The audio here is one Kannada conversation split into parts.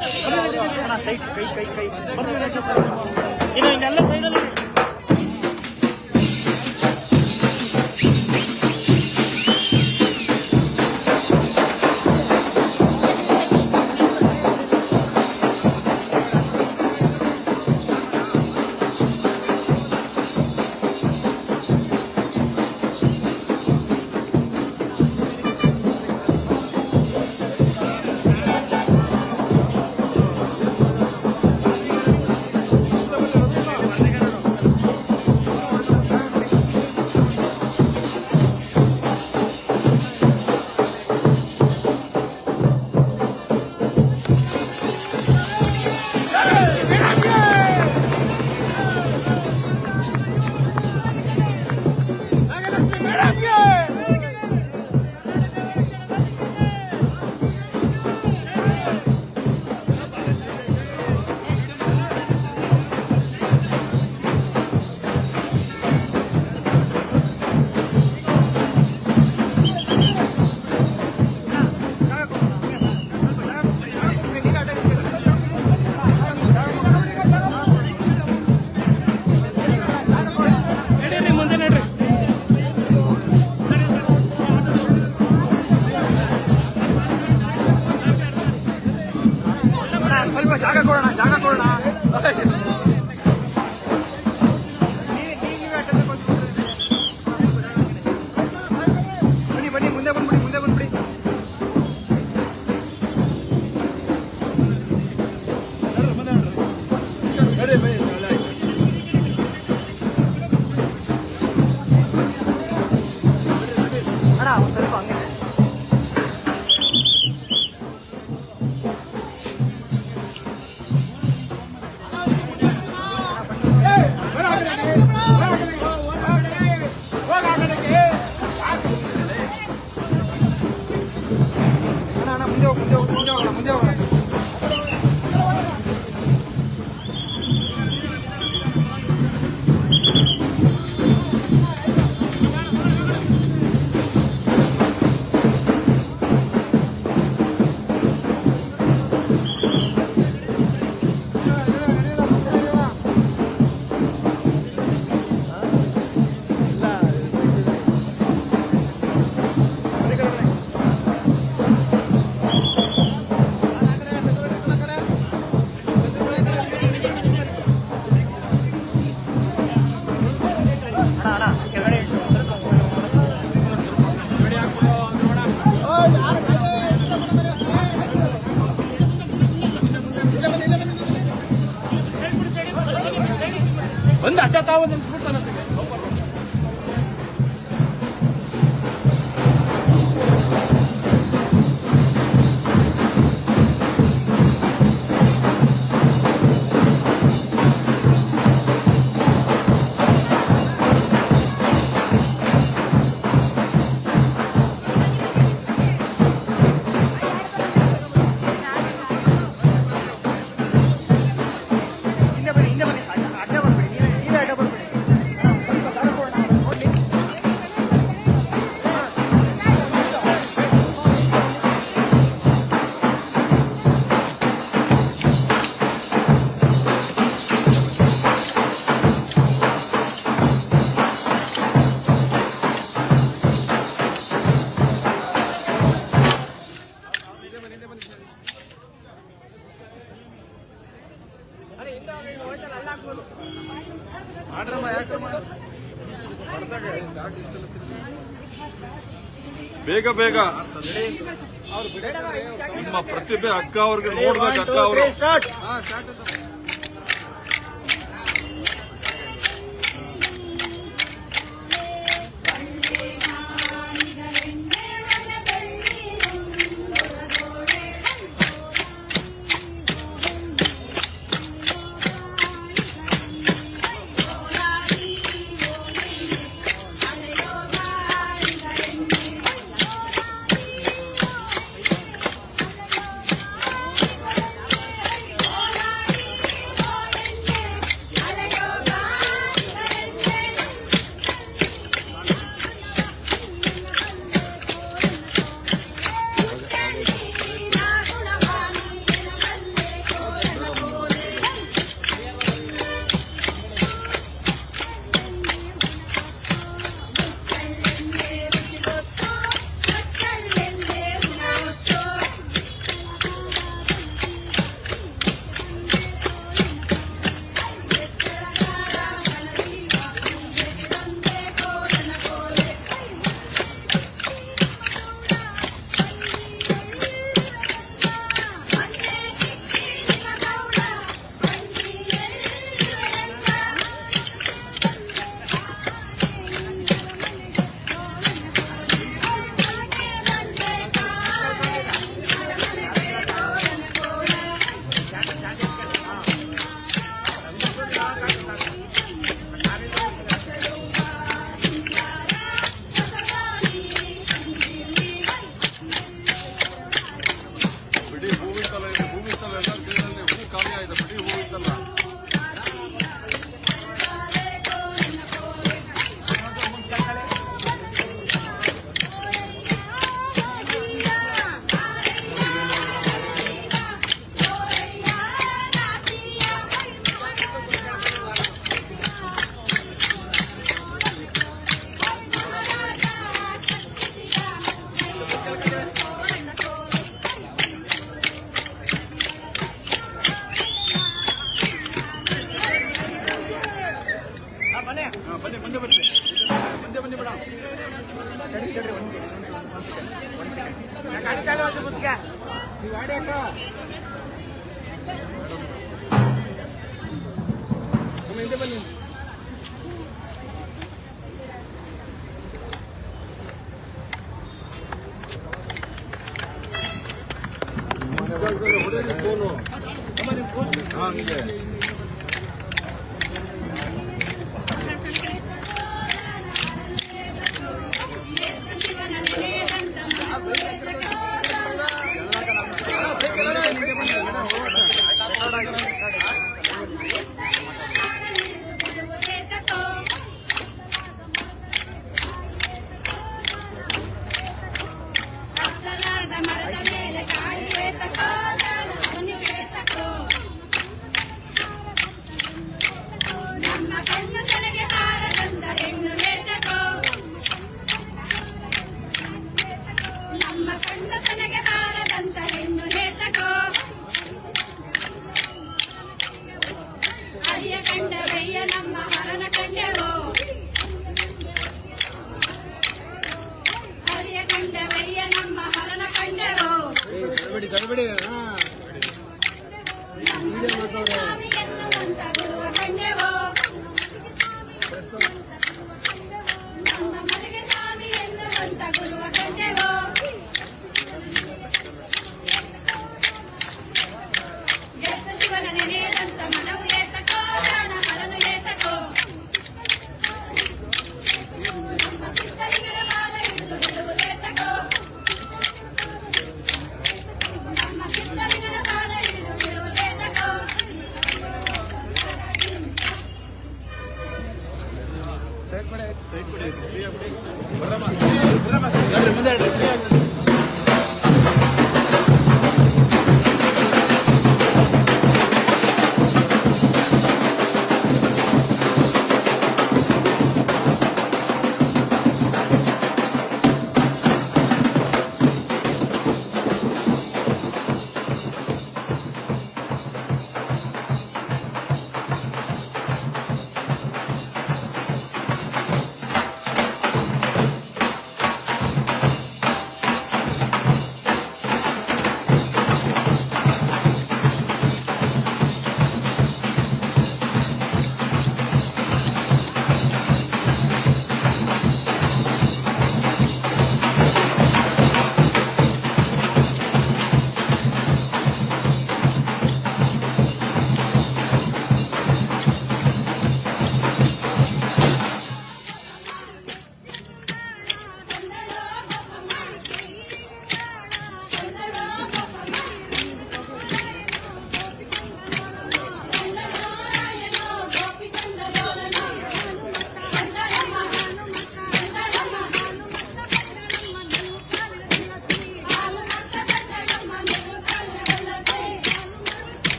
ಸೈಡ್ ಕೈ ಕೈ ಕೈ ಇನ್ನು ಇನ್ನೆಲ್ಲ ಸೈಡಲ್ಲಿ ಸ್ವಲ್ಪ ಜಾಗ ಕೊಡೋಣ ಬನ್ನಿ ಮುಂದೆ ಬಂದ್ಬಿಡಿ ಅಣ್ಣ ಒಂದು ಸ್ವಲ್ಪ ಹಂಗೆ ಮುಂದೆ ಹೋಗೋಣ ಒಂದು ಅಡ್ಡ ತಾವು ನಿಲ್ಸ್ಬಿಡ್ತಾನೆ ಬೇಗ ಬೇಗ ನಿಮ್ಮ ಪ್ರತಿಭೆ ಅಕ್ಕ ಅವ್ರಿಗೆ ನೋಡ್ಬೇಕು. ಅಕ್ಕ ಅವರು ಬಿಡಿ ಹೂವಿತ್ತಲ್ಲ, ಇದು ಹೂವಿತ್ತಲ್ಲ, ಎಲ್ಲ ಸೇರಿದಲ್ಲಿ ಹೂ ಖಾಲಿ ಆಯ್ತು. ಬಿಡಿ ಹೂವಿತ್ತಲ್ಲ. ಬನ್ನಿ ಮುಂದೆ ಬನ್ನಿ, ಮುಂದೆ ಬನ್ನಿ ಮೇಡಮ್. ಹಿಂದೆ ಬನ್ನಿ. ಹಂಗೆ ಗಡಿಬಿಡಿ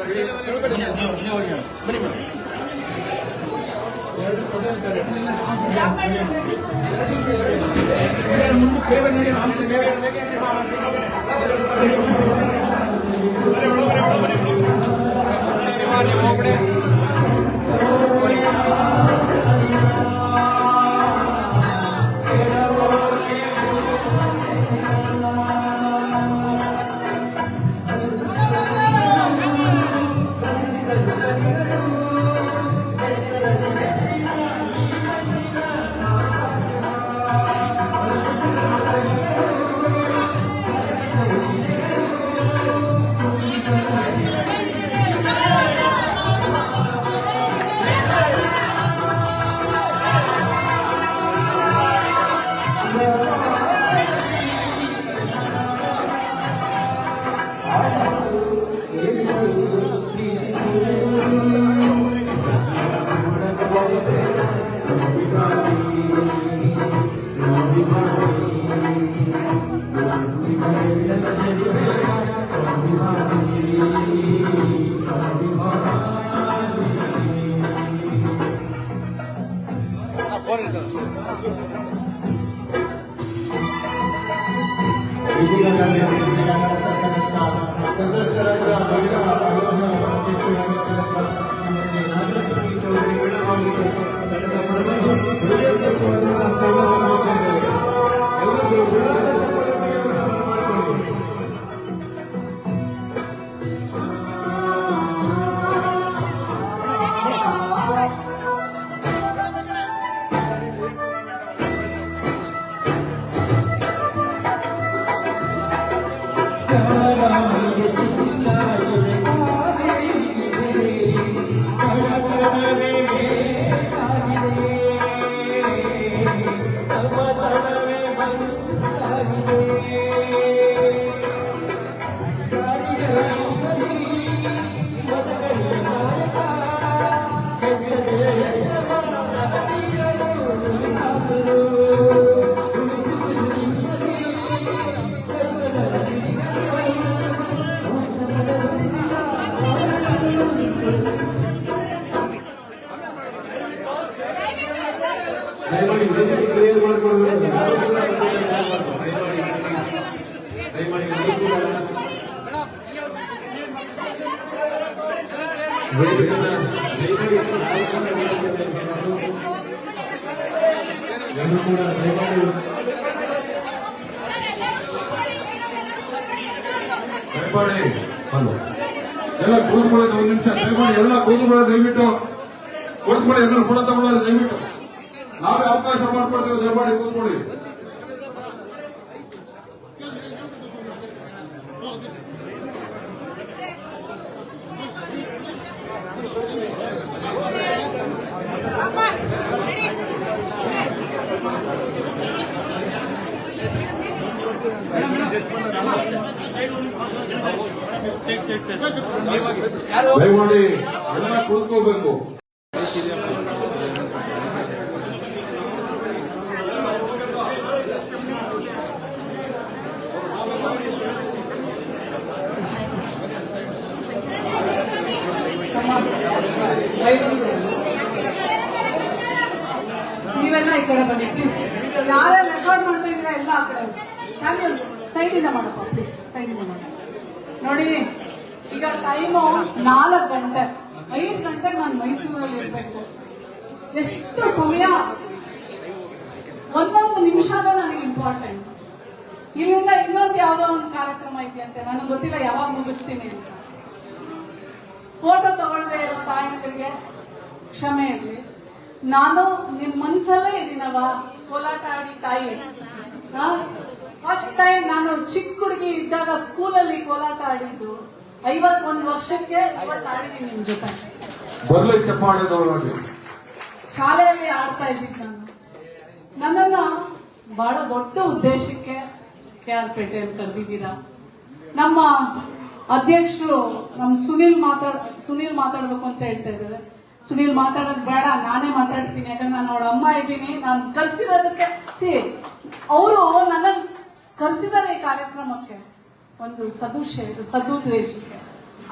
ನೀವು ಹೋಗಿ ಬನ್ನಿ ಬನ್ನಿ. ಎಲ್ಲ ಕೂತ್ಕೊಳ್ಳೋದು ಒಂದು ನಿಮಿಷ ದಯಮಾಡಿ ಎಲ್ಲ ಕೂತ್ಕೊಳ್ಳೋದು ದಯವಿಟ್ಟು ಕೂತ್ಕೊಳ್ಳಿ ಎಲ್ಲರೂ ಫೋಟೋ ತಗೊಳ್ಳೋದು ದಯವಿಟ್ಟು ನಾವೇ ಅವಕಾಶ ಮಾಡ್ಕೊಡ್ತೇವೆ ದಯಮಾಡಿ ಕೂತ್ಕೊಳ್ಳಿ ದಯಮಾಡಿ ಎಲ್ಲ ಕೂತ್ಕೋಬೇಕು. ನೀವೆಲ್ಲ ಈ ಕಡೆ ಬನ್ನಿ ಪ್ಲೀಸ್. ಯಾರೆಲ್ಲ ರೆಕಾರ್ಡ್ ಮಾಡ್ತಾ ಇದ್ದೀರಾ ಎಲ್ಲ ಆ ಕಡೆ ಸೈಡಿಂದ ಮಾಡಪ್ಪ ಪ್ಲೀಸ್, ಸೈಡಿಂದ ಮಾಡಿ. ನೋಡಿ ಈಗ ಟೈಮು 4 ಗಂಟೆ, 5 ಗಂಟೆಗೆ ನಾನು ಮೈಸೂರಲ್ಲಿ ಇರ್ಬೇಕು. ಎಷ್ಟು ಸಮಯ, ಒಂದೊಂದು ನಿಮಿಷದ ನನಗೆ ಇಂಪಾರ್ಟೆಂಟ್. ಇಲ್ಲಿಂದ ಇನ್ನೊಂದು ಯಾವುದೋ ಒಂದು ಕಾರ್ಯಕ್ರಮ ಇದೆಯಂತೆ, ನನಗೆ ಗೊತ್ತಿಲ್ಲ ಯಾವಾಗ ಮುಗಿಸ್ತೀನಿ ಅಂತ. ಫೋಟೋ ತಗೊಳ್ಳದೆ ಇರೋ ತಾಯಂದಿರಿಗೆ ಕ್ಷಮೆ ಇರಲಿ. ನಾನು ನಿಮ್ ಮನ್ಸಲ್ಲೇ ಇದೀನವ, ಕೋಲಾಟ ಆಡಿ ತಾಯಿ. ಫಸ್ಟ್ ಟೈಮ್ ನಾನು ಚಿಕ್ಕ ಹುಡುಗಿ ಇದ್ದಾಗ ಸ್ಕೂಲಲ್ಲಿ ಕೋಲಾಟ ಆಡಿದ್ದು. 51 ವರ್ಷಕ್ಕೆ ಇವತ್ತು ಆಡಿದ್ದೀನಿ ನಿಮ್ ಜೊತೆ. ಶಾಲೆಯಲ್ಲಿ ಆಡ್ತಾ ಇದ್ದಿದ್ದು ನಾನು. ನನ್ನನ್ನ ಬಹಳ ದೊಡ್ಡ ಉದ್ದೇಶಕ್ಕೆ KR ಪೇಟೆಯಲ್ಲಿ ಕರೆದಿದ್ದೀರಾ. ನಮ್ಮ ಅಧ್ಯಕ್ಷರು ನಮ್ ಸುನೀಲ್ ಮಾತಾಡ್ಬೇಕು ಅಂತ ಹೇಳ್ತಾ ಇದ್ದಾರೆ. ಸುನೀಲ್ ಮಾತಾಡೋದು ಬೇಡ, ನಾನೇ ಮಾತಾಡ್ತೀನಿ. ಯಾಕಂದ್ರೆ ನಾನು ಅವಳ ಅಮ್ಮ ಇದ್ದೀನಿ. ನಾನು ಕರ್ಸಿರೋದಕ್ಕೆ ಅವರು ನನ್ನ ಕರ್ಸಿದ್ದಾರೆ ಈ ಕಾರ್ಯಕ್ರಮಕ್ಕೆ, ಒಂದು ಸದುದ್ದೇಶಕ್ಕೆ.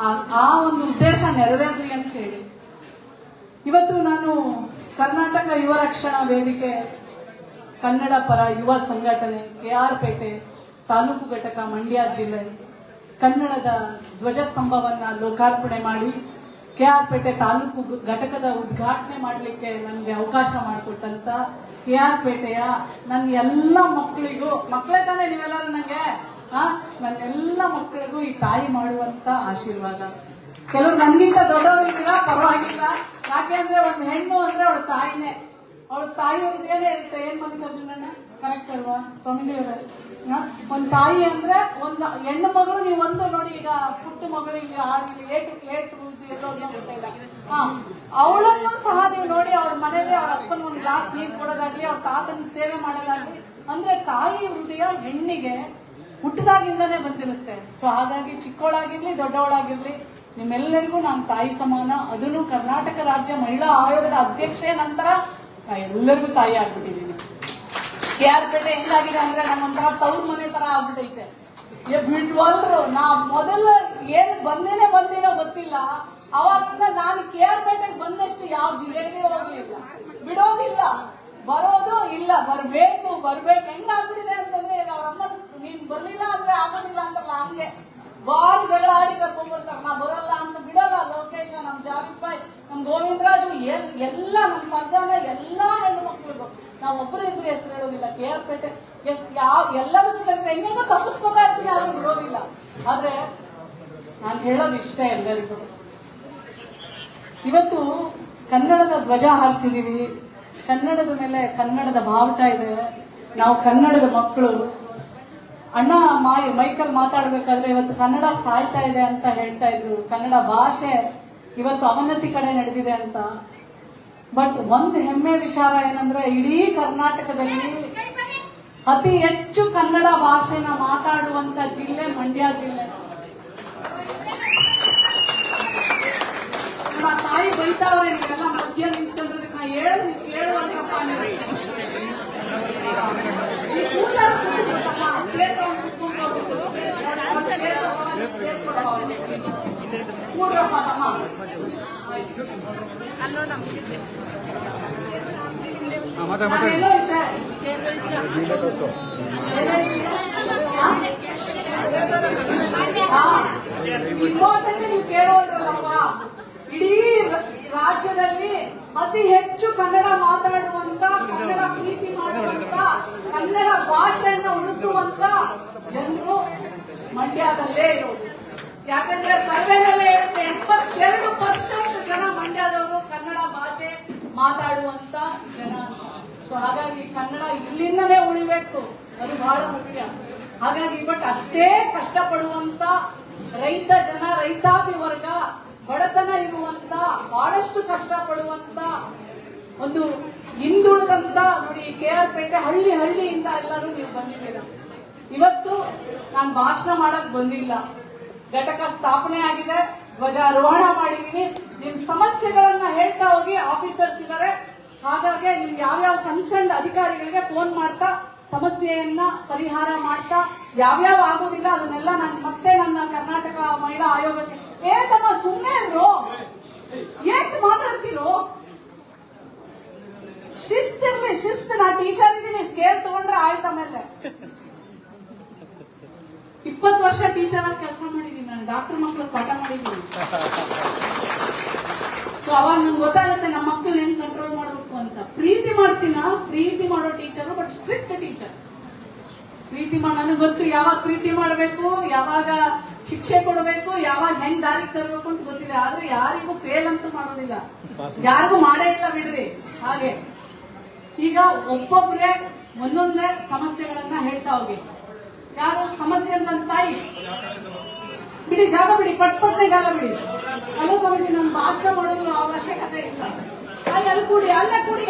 ಆ ಒಂದು ಉದ್ದೇಶ ನೆರವೇರಲಿ ಅಂತ ಹೇಳಿ ಇವತ್ತು ನಾನು ಕರ್ನಾಟಕ ಯುವ ರಕ್ಷಣಾ ವೇದಿಕೆ ಕನ್ನಡ ಪರ ಯುವ ಸಂಘಟನೆ ಕೆಆರ್ ಪೇಟೆ ತಾಲೂಕು ಘಟಕ ಮಂಡ್ಯ ಜಿಲ್ಲೆ ಕನ್ನಡದ ಧ್ವಜಸ್ತಂಭವನ್ನ ಲೋಕಾರ್ಪಣೆ ಮಾಡಿ ಕೆಆರ್ ಪೇಟೆ ತಾಲೂಕು ಘಟಕದ ಉದ್ಘಾಟನೆ ಮಾಡಲಿಕ್ಕೆ ನನಗೆ ಅವಕಾಶ ಮಾಡಿಕೊಟ್ಟಂತ ಕೆಆರ್ ಪೇಟೆಯ ನನ್ನ ಎಲ್ಲ ಮಕ್ಕಳಿಗೂ, ಮಕ್ಕಳೇ ತಾನೇ ನೀವೆಲ್ಲರೂ ನನಗೆ, ನನ್ನ ಎಲ್ಲ ಮಕ್ಕಳಿಗೂ ಈ ತಾಯಿ ಮಾಡುವಂತ ಆಶೀರ್ವಾದ. ಕೆಲವರು ನನ್ಗಿಂತ ದೊಡ್ಡವರಿದ್ದೀರಾ, ಪರವಾಗಿಲ್ಲ. ಯಾಕೆಂದ್ರೆ ಒಂದು ಹೆಣ್ಣು ಅಂದ್ರೆ ಅವಳ ತಾಯಿನೇ, ಅವಳ ತಾಯಿ ಅವ್ರದ್ದು ಏನೇ ಇರುತ್ತೆ. ಏನ್ ಮಲ್ಲಿಕಾರ್ಜುನಣ್ಣ ಕರೆಕ್ಟ್ ಅಲ್ವಾ ಸ್ವಾಮೀಜಿ ಅವರೇ? ಒಂದ್ ತಾಯಿ ಅಂದ್ರೆ ಒಂದು ಹೆಣ್ಣು ಮಗಳು, ನೀವು ಒಂದು ನೋಡಿ, ಈಗ ಪುಟ್ಟ ಮಗಳು ಇಲ್ಲಿ ಆಡ್ಲಿ ಏಟು ಎಲ್ಲೋದ್ನೋ ಗೊತ್ತಿಲ್ಲ, ಅವಳನ್ನು ಸಹ ನೀವು ನೋಡಿ, ಅವ್ರ ಮನೇಲಿ ಅವ್ರ ಅಪ್ಪನ ಒಂದು ಗ್ಲಾಸ್ ನೀರು ಕೊಡೋದಾಗ್ಲಿ, ಅವ್ರ ತಾತನ ಸೇವೆ ಮಾಡೋದಾಗ್ಲಿ, ಅಂದ್ರೆ ತಾಯಿ ಹೃದಯ ಹೆಣ್ಣಿಗೆ ಹುಟ್ಟದಾಗಿಂದನೇ ಬಂದಿರುತ್ತೆ. ಸೊ ಹಾಗಾಗಿ ಚಿಕ್ಕವಳಾಗಿರ್ಲಿ ದೊಡ್ಡವಳಾಗಿರ್ಲಿ ನಿಮ್ಮೆಲ್ಲರಿಗೂ ನಾನು ತಾಯಿ ಸಮಾನ. ಅದನ್ನು ಕರ್ನಾಟಕ ರಾಜ್ಯ ಮಹಿಳಾ ಆಯೋಗದ ಅಧ್ಯಕ್ಷೆ ನಂತರ ನಾ ಎಲ್ಲರಿಗೂ ತಾಯಿ ಆಗ್ಬಿಟ್ಟಿದ್ದೀನಿ. ಕೆಆರ್ ಪೇಟೆ ಹೆಂಗಾಗಿದೆ ಅಂದ್ರೆ ನಮ್ಮೊಂಥರ ತವ್ರ ಮನೆ ತರ ಆಗ್ಬಿಟ್ಟೈತೆ. ಬಿಡ್ವಲ್ರು ನಾ ಮೊದಲು ಏನ್ ಬಂದಿನೋ ಗೊತ್ತಿಲ್ಲ, ಅವಾಗಿಂದ ನಾನು ಕೆಆರ್ ಪೇಟೆಗೆ ಬಂದಷ್ಟು ಯಾವ ಜಿಲ್ಲೆಗೆ ಹೋಗ್ಲಿಲ್ಲ, ಬಿಡೋದಿಲ್ಲ, ಬರೋದು ಇಲ್ಲ, ಬರ್ಬೇಕು. ಹೆಂಗಾಗ್ಬಿಟ್ಟಿದೆ ಅಂತಂದ್ರೆ ಅವ್ರಮ್ಮ ನೀನ್ ಬರ್ಲಿಲ್ಲ ಅಂದ್ರೆ ಆಗೋದಿಲ್ಲ ಅಂತಲ್ಲ, ಹಂಗೆ ಬಾರಿ ಜಗಳ ಆಡಿ ಕರ್ಕೊಂಡ್ಬರ್ತಾರೆ. ನಾ ಬರಲ್ಲ ಅಂತ ಬಿಡಲ್ಲ. ಲೋಕೇಶ, ನಮ್ ಜಾವಿಪಾಯ್, ನಮ್ ಗೋವಿಂದರಾಜು, ಎಲ್ಲ ನಮ್ ಫರ್ಜಾನ, ಎಲ್ಲಾ ಹೆಣ್ಣು ಮಕ್ಕಳಿಗೂ ನಾವು ಒಬ್ಬರಿಬ್ರು ಹೆಸರು ಹೇಳೋದಿಲ್ಲ. ಕೆಆರ್ ಪೇಟೆ ಎಲ್ಲದಕ್ಕೂ ಕಲಿತ ಹೆಂಗೋ ತಪ್ಪಿಸ್ಕೊತಾ ಇರ್ತೀನಿ, ಆದ್ರೂ ಬಿಡೋದಿಲ್ಲ. ಆದ್ರೆ ನಾನು ಹೇಳೋದು ಇಷ್ಟೇ ಎಲ್ಲರಿಗೂ, ಇವತ್ತು ಕನ್ನಡದ ಧ್ವಜ ಹಾರಿಸಿದೀವಿ, ಕನ್ನಡದ ಮೇಲೆ ಕನ್ನಡದ ಬಾವುಟ ಇದೆ, ನಾವು ಕನ್ನಡದ ಮಕ್ಕಳು. ಅಣ್ಣ ಮೈಕಲ್ ಮಾತಾಡ್ಬೇಕಾದ್ರೆ ಇವತ್ತು ಕನ್ನಡ ಸಾಯ್ತಾ ಇದೆ ಅಂತ ಹೇಳ್ತಾ ಇದ್ರು. ಕನ್ನಡ ಭಾಷೆ ಇವತ್ತು ಅವನತಿ ಕಡೆ ನಡೆದಿದೆ ಅಂತ. ಬಟ್ ಒಂದು ಹೆಮ್ಮೆ ವಿಚಾರ ಏನಂದ್ರೆ ಇಡೀ ಕರ್ನಾಟಕದಲ್ಲಿ ಅತಿ ಹೆಚ್ಚು ಕನ್ನಡ ಭಾಷೆನ ಮಾತಾಡುವಂತ ಜಿಲ್ಲೆ ಮಂಡ್ಯ ಜಿಲ್ಲೆ. ನನ್ನ ತಾಯಿ ಬೈತಾವ್ರೆ, ನೀವೆಲ್ಲ ಮಧ್ಯ ನಿಂತ್ಕೊಂಡ್ರೆ ನಾ ಹೇಳೋದು ಕೇಳುವಂತಪ್ಪ. ಇಂಪಾರ್ಟೆಂಟ್ ನೀವು ಕೇಳೋದ್ರಲ್ಲಪ್ಪ, ಇಡೀ ರಾಜ್ಯದಲ್ಲಿ ಅತಿ ಹೆಚ್ಚು ಕನ್ನಡ ಮಾತಾಡುವಂತ, ಕನ್ನಡ ಪ್ರೀತಿ ಮಾಡುವಂತ, ಕನ್ನಡ ಭಾಷೆಯನ್ನು ಉಳಿಸುವಂತ ಜನರು ಮಂಡ್ಯದಲ್ಲೇ ಇರೋದು. ಯಾಕಂದ್ರೆ ಸರ್ವೆನಲ್ಲೇ ಹೇಳುತ್ತೆ 82% ಜನ ಮಂಡ್ಯದವರು ಕನ್ನಡ ಭಾಷೆ ಮಾತಾಡುವಂತ ಜನ. ಸೊ ಹಾಗಾಗಿ ಕನ್ನಡ ಇಲ್ಲಿಂದನೇ ಉಳಿಬೇಕು, ಅದು ಬಹಳ ಮುಖ್ಯ. ಹಾಗಾಗಿ ಬಟ್ ಅಷ್ಟೇ ಕಷ್ಟಪಡುವಂತ ರೈತ ಜನ, ರೈತಾಪಿ ವರ್ಗ, ಬಡತನ ಇರುವಂತ, ಬಹಳಷ್ಟು ಕಷ್ಟಪಡುವಂತ ಒಂದು ಹಿಂದುಳಿದಂತ ನೋಡಿ, ಕೆಆರ್ ಪೇಟೆ ಹಳ್ಳಿಯಿಂದ ಎಲ್ಲರೂ ನೀವು ಬಂದಿದ್ದೀರ. ಇವತ್ತು ನಾನು ಭಾಷಣ ಮಾಡಕ್ ಬಂದಿಲ್ಲ, ಘಟಕ ಸ್ಥಾಪನೆ ಆಗಿದೆ, ಧ್ವಜಾರೋಹಣ ಮಾಡಿದೀನಿ. ನಿಮ್ ಸಮಸ್ಯೆಗಳನ್ನ ಹೇಳ್ತಾ ಹೋಗಿ, ಆಫೀಸರ್ಸ್ ಇದ್ದಾರೆ, ಹಾಗಾಗಿ ನಿಮ್ಗೆ ಯಾವ್ಯಾವ ಕನ್ಸರ್ನ್ ಅಧಿಕಾರಿಗಳಿಗೆ ಫೋನ್ ಮಾಡ್ತಾ ಸಮಸ್ಯೆಯನ್ನ ಪರಿಹಾರ ಮಾಡ್ತಾ, ಯಾವ್ಯಾವ ಆಗೋದಿಲ್ಲ ಅದನ್ನೆಲ್ಲ ನಾನು ಮತ್ತೆ ನನ್ನ ಕರ್ನಾಟಕ ಮಹಿಳಾ ಆಯೋಗಕ್ಕೆ ತಮ್ಮ ಸುಮ್ಮನೆ ಇದ್ರು ಏಕ್ ಮಾತಾಡ್ತಿರೋ, ಶಿಸ್ತಿರ್ಲಿ, ಶಿಸ್ತು. ನಾ ಟೀಚರ್ ಇದ್ದೀನಿ, ಸ್ಕೇಲ್ ತಗೊಂಡ್ರೆ ಆಯ್ತು. ಆಮೇಲೆ 20 ವರ್ಷ ಟೀಚರ್ ಆಗಿ ಕೆಲಸ ಮಾಡಿದೀನಿ ನಾನು, ಡಾಕ್ಟರ್ ಮಕ್ಕಳು ಪಾಠ ಮಾಡಿದ್ದೀನಿ. ಸೊ ಅವಾಗ ನಂಗೆ ಗೊತ್ತಾಗುತ್ತೆ ನಮ್ಮ ಮಕ್ಕಳನ್ನ ಹೆಂಗ್ ಕಂಟ್ರೋಲ್ ಮಾಡ್ಬೇಕು ಅಂತ. ಪ್ರೀತಿ ಮಾಡ್ತೀನ, ಪ್ರೀತಿ ಮಾಡೋ ಟೀಚರ್, ಬಟ್ ಸ್ಟ್ರಿಕ್ಟ್ ಟೀಚರ್. ಪ್ರೀತಿ ನನಗೆ ಗೊತ್ತು, ಯಾವಾಗ ಪ್ರೀತಿ ಮಾಡಬೇಕು, ಯಾವಾಗ ಶಿಕ್ಷೆ ಕೊಡಬೇಕು, ಯಾವಾಗ ಹೆಂಗ್ ದಾರಿಗೆ ತರಬೇಕು ಅಂತ ಗೊತ್ತಿದೆ. ಆದ್ರೆ ಯಾರಿಗೂ ಫೇಲ್ ಅಂತೂ ಮಾಡೋದಿಲ್ಲ, ಯಾರಿಗೂ ಮಾಡೇ ಇಲ್ಲ ಬಿಡ್ರಿ. ಹಾಗೆ ಈಗ ಒಬ್ಬೊಬ್ರೆ ಒಂದೊಂದೇ ಸಮಸ್ಯೆಗಳನ್ನ ಹೇಳ್ತಾ ಹೋಗಿ. ಯಾರು ಸಮಸ್ಯೆ ಅಂತ ತಾಯಿ ಬಿಡಿ, ಜಾಗ ಬಿಡಿ, ಪಟ್ಪಟ್ಟೆ ಜಾಗ ಬಿಡಿ. ಅಲ್ಲೋ ಸ್ವಾಮೀಜಿ, ನನ್ನ ಭಾಷಣ ಮಾಡೋದು ಅವಶ್ಯಕತೆ ಇಲ್ಲ, ಅಲ್ಲಿ ಕೂಡಿ, ಅಲ್ಲೇ ಕೂಡಿ,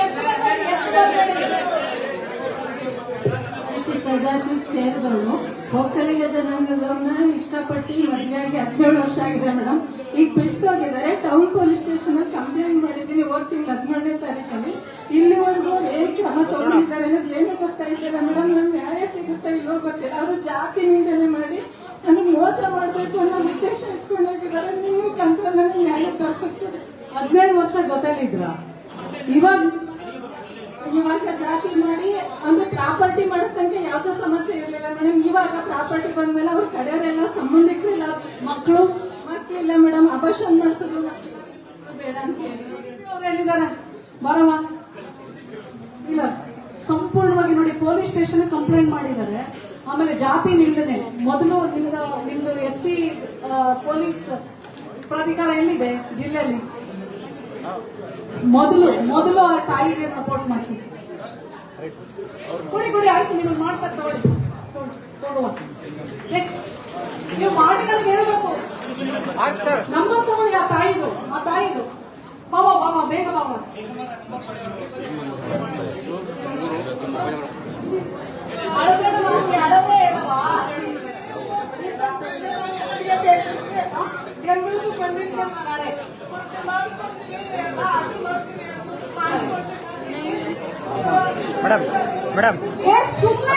ವಿಶಿಷ್ಟ ಜಾತಿ ಸೇರಿದವಳು ಒಕ್ಕಲಿಗ ಜನಾಂಗದವ್ರನ್ನ ಇಷ್ಟಪಟ್ಟು ಮದುವೆಯಾಗಿ 17 ವರ್ಷ ಆಗಿದೆ ಮೇಡಮ್. ಈಗ ಬಿಟ್ಟು ಹೋಗಿದ್ದಾರೆ. ಟೌನ್ ಪೊಲೀಸ್ ಸ್ಟೇಷನ್ ಅಲ್ಲಿ ಕಂಪ್ಲೇಂಟ್ ಮಾಡಿದ್ದೀನಿ, ಹೋಗ್ತೀವಿ 17ನೇ ತಾರೀಕಲ್ಲಿ. ಇಲ್ಲಿವರೆಗೂ ಏನ್ ಕ್ರಮ ತಗೊಂಡಿದ್ದಾರೆ ಅನ್ನೋದು ಏನು ಗೊತ್ತಾಯ್ತಿಲ್ಲ ಮೇಡಮ್. ನಮ್ಗೆ ನ್ಯಾಯ ಸಿಗುತ್ತಾ ಇಲ್ಲೋ ಗೊತ್ತಿಲ್ಲ. ಅವರು ಜಾತಿ ನಿಂದನೆ ಮಾಡಿ ನನಗೆ ಮೋಸ ಮಾಡಬೇಕು ಅನ್ನೋ ಉದ್ದೇಶ ಇಟ್ಕೊಂಡೋಗಿದ್ದಾರೆ. ಮಾಡ್ತಾರೆ, ನೀವು ಕಂತ ನನಗೆ ನ್ಯಾಯ ದೊರಕಿಸ್ತೀರಿ. 17 ವರ್ಷ ಜೊತೆಲಿದ್ರ. ಇವಾಗ ಜಾತಿ ಮಾಡಿ ಅಂದ್ರೆ ಪ್ರಾಪರ್ಟಿ ಮಾಡೋ ತನಕ ಯಾವ್ದೋ ಸಮಸ್ಯೆ ಇರಲಿಲ್ಲ ಮೇಡಮ್. ಇವಾಗ ಪ್ರಾಪರ್ಟಿ ಬಂದ್ಮೇಲೆ ಅವ್ರ ಕಡೆಯವರೆಲ್ಲ ಸಂಬಂಧಿಕರಿಲ್ಲ, ಮಕ್ಕಳಿಲ್ಲ ಮೇಡಮ್. ಅಬಾರ್ಷನ್ ಮಾಡಿಸಿದ್ರು, ಬೇಡ ಅಂತ ಹೇಳಿ ಅವ್ರು ಹೇಳಿದ್ದಾರೆ ಬರಮ್ಮ. ಇಲ್ಲ, ಸಂಪೂರ್ಣವಾಗಿ ನೋಡಿ, ಪೊಲೀಸ್ ಸ್ಟೇಷನ್ ಕಂಪ್ಲೇಂಟ್ ಮಾಡಿದ್ದಾರೆ. ಆಮೇಲೆ ಜಾತಿ ನಿಂದನೆ, ಮೊದಲು ನಿಮ್ದು SC ಪೊಲೀಸ್ ಪ್ರಾಧಿಕಾರ ಎಲ್ಲಿದೆ ಜಿಲ್ಲೆಯಲ್ಲಿ? ಮೊದಲು ಆ ತಾಯಿಗೆ ಸಪೋರ್ಟ್ ಮಾಡಿಸಿದ್ರು. ಕೊಡಿ ಆಯ್ತು, ನೀವು ಮಾಡ್ತಾರೆ ತಗೊಳ್ಳಿ, ಹೋಗುವ. ನೆಕ್ಸ್ಟ್ ನೀವು ಮಾಡಿ ನನಗೆ ಹೇಳ್ಬೇಕು. ನಂಬರ್ ತಗೊಳ್ಳಿ ಆ ತಾಯಿದು. ಬಾಬಾ ಬೇಗ ಬಾಬಾ. ಮೇಡಮ್ ಸುಮ್ಮನೆ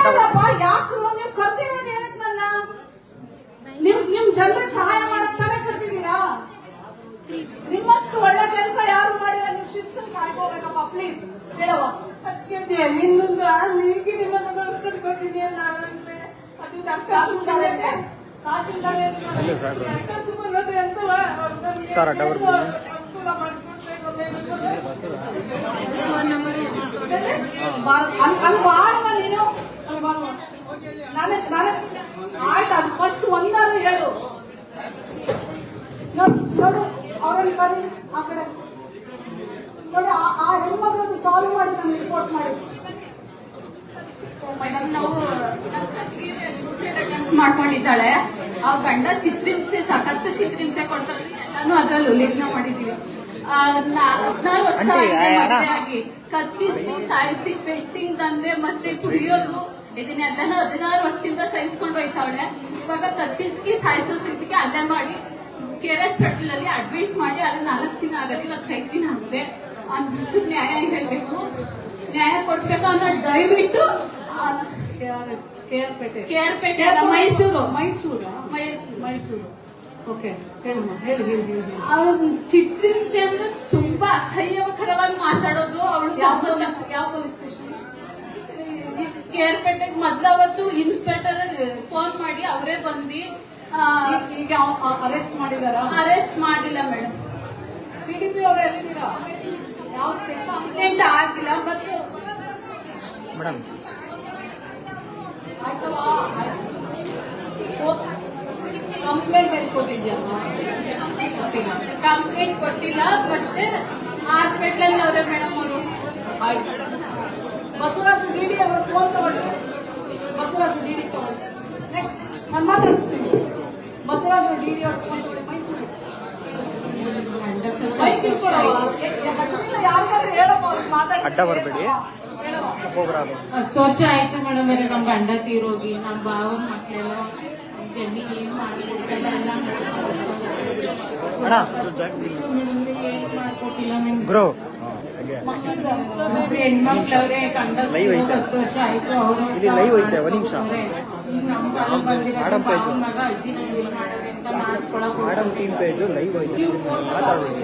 ಯಾಕೆ ನೀವು ಕರ್ದಿರೋದು ಏನಕ್ಕೆ ನನ್ನ? ನಿಮ್ ಜನರಿಗೆ ಸಹಾಯ ಮಾಡಕ್ ತಾನೇ ಕರ್ದಿದ್ದೀರಾ? ನಿಮ್ಮಷ್ಟು ಒಳ್ಳೆ ಕೆಲಸ ಯಾರು ಮಾಡಿಲ್ಲ. ನೀವು ಶಿಸ್ತು ಕಾಯ್ಕೋಬೇಕಪ್ಪ, ಪ್ಲೀಸ್ ಹೇಳವ. ನಿನ್ನೊಂದು ನೀರ್ಗಿರಿ ಕೊಟ್ಟಿದೆಯಾ ನಾವಂದ್ರೆ ಅದು ಸರ್ ಅಡ್ಡ ಅಲ್ಲಿ ಬಾರುವ ನೀನು, ಅಲ್ಲಿ ಬಾರುವ. ಆಯ್ತು, ಅದು ಫಸ್ಟ್ ಒಂದಾರು ಹೇಳು. ನೋಡು ಅವ್ರಲ್ಲಿ ಕರಿ ಆ ಕಡೆ ನೋಡಿ. ಆ ಹೆಣ್ಮಕ್ಳದ್ದು ಸಾಲ್ವ್ ಮಾಡಿ ನಮ್ಗೆ ರಿಪೋರ್ಟ್ ಮಾಡಿ. ನಾವು ಮಾಡ್ಕೊಂಡಿದ್ದಾಳೆ. ಆ ಗಂಡ ಚಿತ್ರಹಿಂಸೆ, ಸಖತ್ತು ಚಿತ್ರಹಿಂಸೆ ಕೊಡ್ತಾರೆ. ಎಲ್ಲಾನು ಅದ್ರಲ್ಲಿ ಉಲ್ಲೇಖನ ಮಾಡಿದೀವಿ. 14 ವರ್ಷ ಮದುವೆ ಆಗಿ ಕತ್ತಿಸಿ ಸಾಯಿಸಿ ಪೆಟ್ಟಿಂಗ್ ತಂದೆ ಮತ್ತೆ ಕುಡಿಯೋದು ಇದನ್ನೆಲ್ಲನೂ 16 ವರ್ಷದಿಂದ ಸಹಿಸ್ಕೊಂಡು ಹೋಯ್ತಾವಳೆ. ಇವಾಗ ಕತ್ತಿಸಿ ಸಾಯಿಸೋ ಸ್ಥಿತಿಗೆ ಅಲ್ಲೇ ಮಾಡಿ KR ಹಾಸ್ಪಿಟಲ್ ಅಲ್ಲಿ ಅಡ್ಮಿಟ್ ಮಾಡಿ ಅಲ್ಲಿ 4 ದಿನ ಆಗಲಿ, ಇವತ್ತು 5 ದಿನ ಆಗಿದೆ. ಒಂಚೂರು ನ್ಯಾಯ ಹೇಳ್ಬೇಕು, ನ್ಯಾಯ ಕೊಡ್ಬೇಕು ಅನ್ನೋ ದಯವಿಟ್ಟು. KR ಪೇಟೆ ಅಲ್ಲ, ಮೈಸೂರು. ಓಕೆ, ಹೇಳಿ. ಚಿತ್ರಹಿಂಸೆ ಅಂದ್ರೆ ತುಂಬಾ ಅಸಹ್ಯಕರವಾಗಿ ಮಾತಾಡೋದು. ಅವಳು ಯಾವ ಪೊಲೀಸ್ ಸ್ಟೇಷನ್? KR ಪೇಟೆಗೆ ಮೊದ್ಲವತ್ತು ಇನ್ಸ್ಪೆಕ್ಟರ್ ಫೋನ್ ಮಾಡಿ ಅವರೇ ಬಂದು ಈಗ ಅರೆಸ್ಟ್ ಮಾಡಿದಾರ? ಅರೆಸ್ಟ್ ಮಾಡಿಲ್ಲ ಮೇಡಮ್. CDP ಅವರು ಎಲ್ಲಿದ್ದೀರಾ? ಯಾವ ಸ್ಟೇಷನ್? ಕಂಪ್ಲೇಂಟ್ ಆಗಿಲ್ಲ. ಮತ್ತು ಮೇಡಮ್ ಕಂಪ್ಲೇಂಟ್ ಎಲ್ಲಿ ಕೊಟ್ಟಿದ್ಯಾ? ಕಂಪ್ಲೇಂಟ್ ಕೊಟ್ಟಿಲ್ಲ. ಮತ್ತೆ ಹಾಸ್ಪಿಟಲ್ ಅವರೇ ಮೇಡಮ್ ಅವರು. ಆಯ್ತು, ಬಸವರಾಜ್ DD ಅವರು ಫೋನ್ ತಗೊಳ್ಳಿ. ಬಸವರಾಜ್ DD ತಗೊಳ್ಳಿ. ನೆಕ್ಸ್ಟ್ ನಾನು ಮಾತಾಡಿಸ್ತೀನಿ. ಬಸವರಾಜ್ DD ಅವರು ಫೋನ್ ತಗೊಳ್ಳಿ. ಮೈಸೂರು ಯಾರಿಗಾದ್ರೂ ಹೇಳಪ್ಪ, ಅವ್ರಿಗೆ ಮಾತಾಡಿ. ಅಡ್ಡ ಬರಬೇಡಿ, ಒಬ್ಬೊಬ್ಬರಾಗ 10 ವರ್ಷ ಆಯ್ತು ಮೇಡಮ್. ನಮ್ ಗಂಡ ತೀರೋಗಿ ನಮ್ಮ ಭಾವನ ಮಕ್ಕಳೆಲ್ಲ ಜಮೀನ್ ಏನ್ ಮಾಡ್ಕೊಟ್ಟಿಲ್ಲ, ಎಲ್ಲ ಏನ್ ಮಾಡ್ಕೊಟ್ಟಿಲ್ಲ ನಿಮ್ಗೆ. ಗ್ರೋ ಹೆಣ್ಮಕ್ಳವ್ರೆ ಗಂಡ 10 ವರ್ಷ ಆಯ್ತು. ಅವರು ಇಲ್ಲಿ ಲೈವ್ ಐತೆ, ಒಂದ್ ನಿಮಿಷ. ಈಗ ನಮ್ ಮಗ ಅಜ್ಜಿ ನಮ್ಗೆ ಮಾಡೋದ್ರಿಂದ ಮಾಡಿಸ್ಕೊಳಕ್ ಮೇಡಮ್ ಟೀಮ್ ಪೇಜ್ ಲೈವ್ ಐತೆ, ಮಾತಾಡ್ಬೋದು.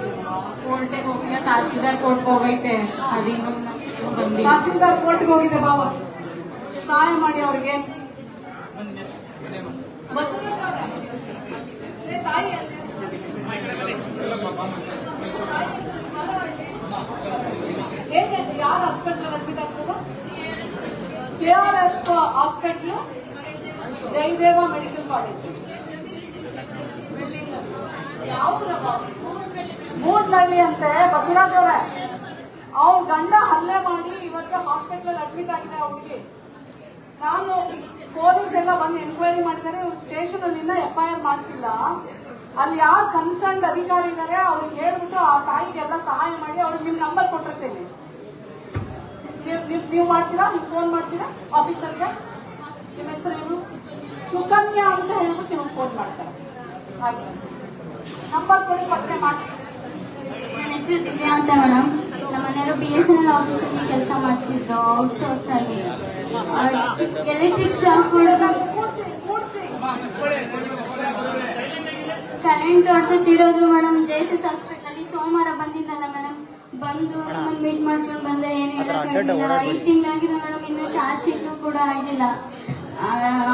ಕೋರ್ಟಿಗೆ ಹೋಗಿಲ್ಲ, ತಹಸೀಲ್ದಾರ್ ಕೋರ್ಟ್ಗೆ ಹೋಗೈತೆ. ಅದಿನ್ನೂ ಬಂದಿಲ್ಲ. ತಹಸೀಲ್ದಾರ್ ಕೋರ್ಟ್ಗೆ ಹೋಗಿದೆ ಬಾಬಾ, ಸಹಾಯ ಮಾಡಿ ಅವ್ರಿಗೆ. ಬಸವರಾಜ್ ಅವರೇ, ತಾಯಿ ಅಲ್ಲಿ ಯಾರು ಹಾಸ್ಪಿಟಲ್ ಅಡ್ಮಿಟ್ ಆಗ್ತದ? KR hospital, Jayadeva medical college. ಯಾವ್ದು ಮೂಡ್ನಳ್ಳಿ ಅಂತೆ. ಬಸವರಾಜ್ ಅವರೇ, ಅವ್ನ ಗಂಡ ಹಲ್ಲೆ ಮಾಡಿ ಇವತ್ತು ಹಾಸ್ಪಿಟಲ್ ಅಡ್ಮಿಟ್ ಆಗಿದೆ ಆ ಹುಡುಗಿ. ನಾನು ಪೊಲೀಸ್ ಎಲ್ಲ ಬಂದು ಎನ್ಕ್ವೈರಿ ಮಾಡಿದ್ದಾರೆ. ಇವ್ರು ಸ್ಟೇಷನ್ ಅಲ್ಲಿ FIR ಮಾಡಿಸಿಲ್ಲ. ಅಲ್ಲಿ ಯಾರು ಕನ್ಸರ್ನ್ ಅಧಿಕಾರಿ ಇದ್ದಾರೆ ಅವ್ರಿಗೆ ಹೇಳ್ಬಿಟ್ಟು ಆ ತಾಯಿಗೆಲ್ಲ ಸಹಾಯ ಮಾಡಿ ಅವ್ರಿಗೆ ನಿಮ್ ನಂಬರ್ ಕೊಟ್ಟಿರ್ತೇನೆ. ನೀವು ಮಾಡ್ತೀರಾ? ನೀವು ಫೋನ್ ಮಾಡ್ತೀರಾ ಆಫೀಸರ್ಗೆ? ನಿಮ್ಮ ಹೆಸರೇನು? ಸುಕನ್ಯಾ ಅಂತ ಹೇಳ್ಬಿಟ್ಟು ನೀವು ಫೋನ್ ಮಾಡ್ತಾರೆ. ಆಯ್ತು, ನಂಬರ್ ಕೊಡಿ, ಪತ್ತೆ ಮಾಡಿ. ನನ್ನ ಹೆಸರು ದಿವ್ಯಾ ಅಂತ ಮೇಡಮ್. ನಮ್ಮ ಮನೆಯವರು BSNL ಆಫೀಸಲ್ಲಿ ಕೆಲಸ ಮಾಡ್ತಿದ್ರು, ಔಟ್ಸೋರ್ಸ್ ಆಗಿ. ಎಲೆಕ್ಟ್ರಿಕ್ ಶಾಕ್ ಹೊಡೆದು ಕರೆಂಟ್ ಹೊಡೆದು ತೀರೋದ್ರು ಮೇಡಮ್. JSS ಹಾಸ್ಪಿಟಲ್ ಸೋಮವಾರ ಬಂದಿದ್ದಲ್ಲ ಮೇಡಮ್, ಬಂದು ನಮ್ಮನ್ನು ಮೀಟ್ ಮಾಡ್ಕೊಂಡು ಬಂದೆ. ಏನು ಹೇಳಕ್ಕಾಗಿಲ್ಲ. 5 ತಿಂಗಳಾಗಿದೆ ಮೇಡಮ್, ಇನ್ನು ಚಾರ್ಜ್ ಶೀಟ್ ಕೂಡ ಆಗಿಲ್ಲ.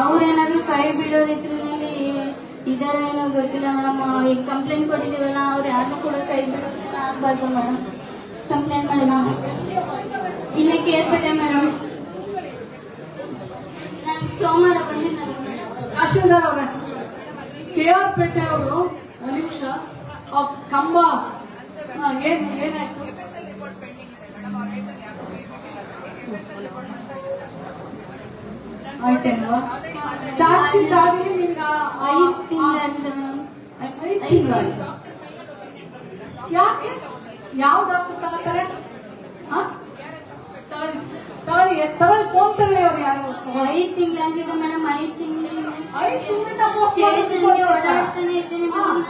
ಅವ್ರೇನಾದ್ರು ಕೈ ಬಿಡೋ ರೀತಿಯಲ್ಲಿ ಇದಾರ ಏನೋ ಗೊತ್ತಿಲ್ಲ ಮೇಡಮ್. ಈಗ ಕಂಪ್ಲೇಂಟ್ ಕೊಟ್ಟಿದ್ದೀವಲ್ಲ, ಅವ್ರು ಯಾರನ್ನೂ ಕೂಡ ಕೈ ಬಿಡೋದೆಲ್ಲ ಆಗ್ಬಾರ್ದು ಮೇಡಮ್. ಕಂಪ್ಲೇಂಟ್ ಮಾಡಿ ನಾವು ಇಲ್ಲಿ ಕೇರ್ಪಟ್ಟೆ ಮೇಡಮ್. ನಾನು ಸೋಮವಾರ ಬಂದಿದ್ದೆ ತಹಶೀಲ್ದಾರ್ ಅವರೇ, KR ಪೇಟೆ ಅವರು ನಿಮಿಷ ಕಂಬ ಏನಾಯ್ತು? ಆಯ್ತಲ್ವಾ? ಚಾರ್ಜ್ ಶೀಟ್ ಆಗಿ ನಿಮ್ಗೆ 5 ತಿಂಗಳಾಗಿದೆ ಮೇಡಮ್. 5 ತಿಂಗಳಾಗಿದೆ. ಯಾಕೆ? ಯಾವ ಡಾಕ್ಟರ್ ತಗೋತಾರೆ? ತಗೊಳ್ಳಿ, ಫೋನ್ ತಗೊಳ್ಳಿ. ಅವ್ರು ಯಾರು? 5 ತಿಂಗಳಾಗಿದೆ ಮೇಡಮ್. 5 ತಿಂಗಳಿಂದ 5 ತಿಂಗಳಿಂದ ಸ್ಟೇಷನ್ಗೆ ಓಡಾಡ್ತಾನೆ ಇದ್ದೀನಿ ಮೇಡಮ್.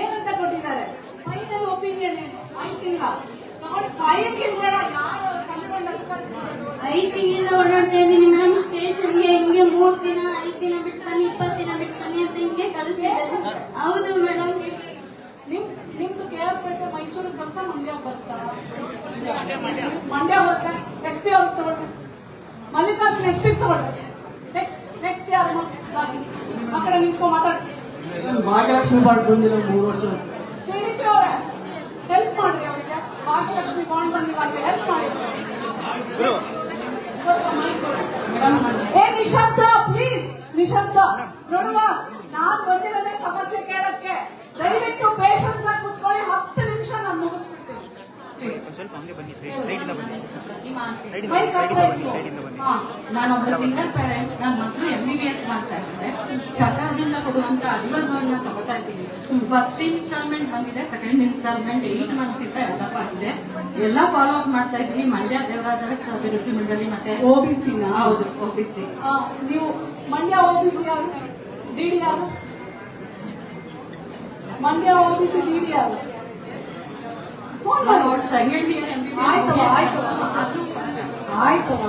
ಏನಂತ ಕೊಟ್ಟಿದ್ದಾರೆ? ಫೈನಲ್ ಒಪಿನಿಯನ್ ಏನು? 5 ತಿಂಗಳ ತಗೊಂಡು 5 ತಿಂಗಳ ಯಾರು ಕನ್ಸರ್ನ್ 5 ತಿಂಗಳಿಂದ ಓಡಾಡ್ತಾ ಇದ್ದೀನಿ ಮೇಡಮ್. ಸ್ಟೇಷನ್ಗೆ ಹಿಂಗೆ 3 ದಿನ 5 ದಿನ ಬಿಟ್ಟು ಬನ್ನಿ, 20 ದಿನ ಬಿಟ್ಟು ಬನ್ನಿ ಅಂತ ಹಿಂಗೆ ಕಳಿಸ್ತಿದ್ದಾರೆ. ಹೌದು ಮೇಡಮ್. ನಿಮ್ದು KR ಪೇಟೆ ಮೈಸೂರಿಗೆ ಬರ್ತಾ ಮಂಡ್ಯ ಬರ್ತಾ? ಮಂಡ್ಯ ಬರ್ತಾ. SP ಅವ್ರಿಗೆ ತಗೊಳ್ಳಿ, ಮಲ್ಲಿಕಾರ್ಜುನ್ SP ತಗೊಳ್ಳಿ. ನೆಕ್ಸ್ಟ್ ಯಾರು? ಆ ಕಡೆ ನಿಂತ್ಕೊ ಮಾತಾಡ್ತೀನಿ. ಭಾಗ್ಯಲಕ್ಷ್ಮಿ ಬಾಂಡ್ ಬಂದಿಲ್ಲ 3 ವರ್ಷ. CDP ಅವರೇ ಹೆಲ್ಪ್ ಮಾಡ್ರಿ ಅವರಿಗೆ. ಭಾಗ್ಯಲಕ್ಷ್ಮಿ ಬಾಂಡ್ ಬಂದಿಲ್ಲ ಅಂತ ಹೆಲ್ಪ್ ಮಾಡಿ. ನಿಶಬ್ದ ಪ್ಲೀಸ್, ನಿಶಬ್ದ. ನೋಡುವ, ನಾನ್ ಬಂದಿರೋದೇ ಸಮಸ್ಯೆ ಕೇಳಕ್ಕೆ. ದಯವಿಟ್ಟು ಪೇಷನ್ಸ್ ಆಗಿ ಕೂತ್ಕೊಳ್ಳಿ. 10 ನಿಮಿಷ ನಾನು ಮುಗಿಸ್ಬಿಡ್ತೀನಿ. ಸ್ವಲ್ಪ ಹಂಗೆ ಬನ್ನಿ, ಸೈಡಿಂದ ಬನ್ನಿ. ನಾನೊಬ್ಬ ಸಿಂಗಲ್ ಪೇರೆಂಟ್. ನನ್ನ ಮಕ್ಕಳು MBBS ಮಾಡ್ತಾ ಇದ್ದಾರೆ. ಸರ್ಕಾರದಿಂದ ಕೊಡುವಂತ ಅನುದಾನವನ್ನ ತಗೋತಾ ಇದ್ದೀನಿ. ಫಸ್ಟ್ ಇನ್ಸ್ಟಾಲ್ಮೆಂಟ್ ಬಂದಿದೆ, ಸೆಕೆಂಡ್ ಇನ್ಸ್ಟಾಲ್ಮೆಂಟ್ 8 ಮಂತ್ಸ್ ಇಂದ ಡೆವಲಪ್ ಆಗಿದೆ. ಎಲ್ಲ ಫಾಲೋ ಅಪ್ ಮಾಡ್ತಾ ಇದ್ದೀವಿ. ಮಂಡ್ಯ ದೇವರಾಜ ಅಭಿವೃದ್ಧಿ ಮಂಡಳಿ ಮತ್ತೆ OBC. ಹೌದು, OBC. ನೀವು ಮಂಡ್ಯ OBC ಯಾರು? DD ಯಾರು? ಮಂಡ್ಯ OBC DD ಯಾರು? ಫೋನ್ ಮಾಡಿ. ಸೆಕೆಂಡ್ ಇಯರ್ ಆಯ್ತವ.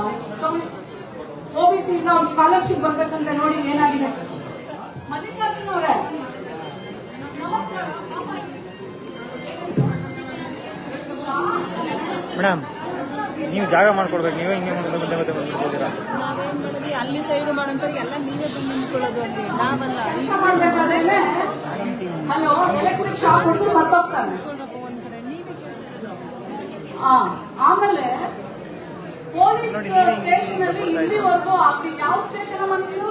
OBC ಇಂದ ಅವ್ರ ಸ್ಕಾಲರ್ಶಿಪ್ ಬರ್ಬೇಕಂತ ನೋಡಿ ಏನಾಗಿದೆ. ಮಲ್ಲಿಕಾರ್ಜುನ್ ಅವರೇ ನಮಸ್ಕಾರ. ಮೇಡಮ್, ನೀವು ಜಾಗ ಮಾಡ್ಕೊಡ್ಬೇಕು. ನೀವೇ ಹಿಂಗೆ ಮತ್ತೆ ಬಂದಿದ್ದೀರಾ? ಅಲ್ಲಿ ಸೈಡ್ ಮಾಡೋಂತ ಎಲ್ಲ ನೀವೇ ಬಂದು ನಿಂತ್ಕೊಳ್ಳೋದು ಅಲ್ಲಿ, ನಾವಲ್ಲ. ಕೆಲಸ ಮಾಡ್ಬೇಕಾದ್ರೆ ಹಲೋ ಎಲೆಕ್ಟ್ರಿಕ್ ಶಾಕ್ ಹೊಡೆದು ಸತ್ತೋಗ್ತಾನೆ. ಆಮೇಲೆ ಪೊಲೀಸ್ ಸ್ಟೇಷನ್ ಅಲ್ಲಿ ಇಲ್ಲಿವರೆಗೂ ಯಾವ ಸ್ಟೇಷನ್ ಬಂದಿದ್ದು?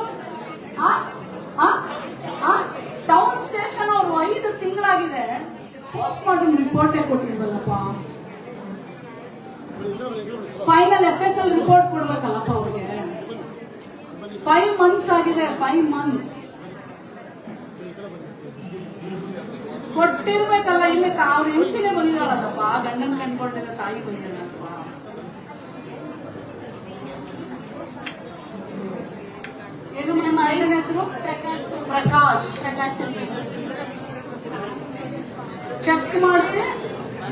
ಟೌನ್ ಸ್ಟೇಷನ್ ಅವರು 5 ತಿಂಗಳಾಗಿದೆ. ಪೋಸ್ಟ್ ಮಾರ್ಟಮ್ ರಿಪೋರ್ಟೇ ಕೊಟ್ಟಿಲ್ವಲ್ಲಪ್ಪ. ಫೈನಲ್ FSL ರಿಪೋರ್ಟ್ ಕೊಡ್ಬೇಕಲ್ಲಪ್ಪ ಅವ್ರಿಗೆ. 5 ಮಂತ್ಸ್ ಆಗಿದೆ. 5 ಮಂತ್ಸ್ ಕೊಟ್ಟಿರ್ಬೇಕಲ್ಲ. ಇಲ್ಲಿ ಅವ್ರ ಹೆಂಡತಿನೇ ಬಂದಿದ್ದಾಳಲ್ಲಪ್ಪ, ಗಂಡನ್ ಕಂಡ್ಕೊಂಡಿರೋ ತಾಯಿ ಬಂದಿಲ್ಲಪ್ಪ. ಏನು ಮೇಡಮ್ ಐದನೇ ಹೆಸರು? ಪ್ರಕಾಶ್. ಚೆಕ್ ಮಾಡಿಸಿ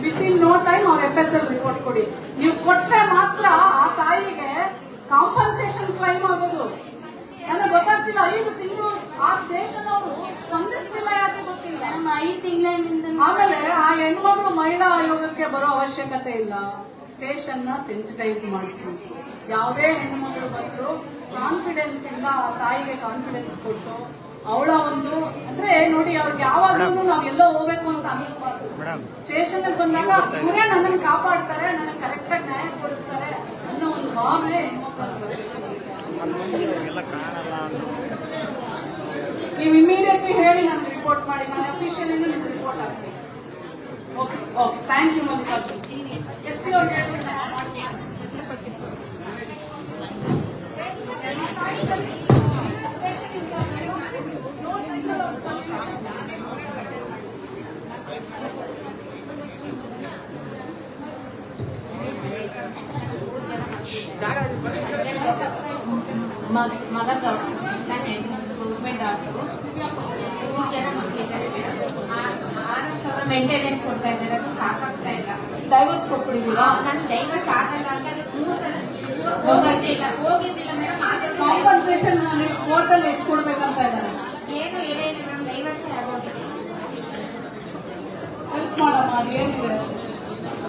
ವಿತಿನ್ ನೋ ಟೈಮ್ ಅವ್ರ FSL ರಿಪೋರ್ಟ್ ಕೊಡಿ. ನೀವು ಕೊಟ್ರೆ ಮಾತ್ರ ಆ ತಾಯಿಗೆ ಕಾಂಪನ್ಸೇಷನ್ ಕ್ಲೈಮ್ ಆಗೋದು. ನನಗೆ ಗೊತ್ತಾಗ್ತಿಲ್ಲ. 5 ತಿಂಗಳು ಆ ಸ್ಟೇಷನ್ ಅವರು ಸ್ಪಂದಿಸ್ತಿಲ್ಲ. ಯಾಕೆ ಗೊತ್ತಿಲ್ಲ. 5 ತಿಂಗಳಿಂದ ಆಮೇಲೆ ಆ ಹೆಣ್ಮಗಳು ಮಹಿಳಾ ಆಯೋಗಕ್ಕೆ ಬರೋ ಅವಶ್ಯಕತೆ ಇಲ್ಲ. ಸ್ಟೇಷನ್ ನ ಸೆನ್ಸಿಟೈಸ್ ಮಾಡಿಸಿ. ಯಾವುದೇ ಹೆಣ್ಮಗಳು ಬಂದ್ರು ಕಾನ್ಫಿಡೆನ್ಸ್ ಇಂದ ಆ ತಾಯಿಗೆ ಕಾನ್ಫಿಡೆನ್ಸ್ ಕೊಟ್ಟು ಅವಳ ಒಂದು ಅಂದ್ರೆ ನೋಡಿ, ಅವ್ರಿಗೆ ಯಾವಾಗ್ಲೂ ನಾವ್ ಎಲ್ಲೋ ಹೋಗ್ಬೇಕು ಅಂತ ಅನಿಸ್ಬಾರ್ದು. ಸ್ಟೇಷನ್ ಅಲ್ಲಿ ಬಂದಾಗ ಇವರೇ ನನ್ನನ್ನು ಕಾಪಾಡ್ತಾರೆ, ನನಗೆ ಕರೆಕ್ಟ್ ಆಗಿ ನ್ಯಾಯ ಕೊಡಿಸ್ತಾರೆ ಅನ್ನೋ ಒಂದು ಭಾವನೆ ಹೆಣ್ಮಕ್ಳು. ನೀವು ಇಮಿಡಿಯೇಟ್ಲಿ ಹೇಳಿ ನನಗೆ ರಿಪೋರ್ಟ್ ಮಾಡಿ. ನಾನು ಅಫಿಷಿಯಲಿ ನಿಮ್ಗೆ ರಿಪೋರ್ಟ್ ಆಗ್ತೀನಿ. Okay, thank you Mallikarjun. SP ಅವ್ರಿಗೆ ಹೇಳಿ. ಮಗ ನನ್ನ ಗೌರ್ಮೆಂಟ್ ಡಾಕ್ಟರು. 3 ಜನ ಮಕ್ಕಳಿದ್ದಾರೆ ಮೇಡಮ್. 6,000 ಮೇಂಟೆನೆನ್ಸ್ ಕೊಡ್ತಾ ಇದ್ದಾರೆ. ಅದು ಸಾಕಾಗ್ತಾ ಇಲ್ಲ. ಡೈವರ್ಸ್ ಕೊಟ್ಬಿಟ್ಟಿದ್ದೀರಾ? ನಾನು ಡೈವರ್ಸ್ ಆಗಲ್ಲ ಅಂತ 3 ಸಲ ಹೋಗಿದ್ದಿಲ್ಲ ಮೇಡಮ್. ಕಾಂಪನ್ಸೇಷನ್ ಕೋರ್ಟ್ ಅಲ್ಲಿ ಎಷ್ಟು ಕೊಡ್ಬೇಕಂತ ಇದ್ದಾರೆ? ಏನು ಹೇಳಿಲ್ಲ ಮೇಡಮ್. ಡೈವರ್ಸ್ ಹೆಲ್ಪ್ ಮಾಡಮ್ಮ, ಅದೇನಿದೆ.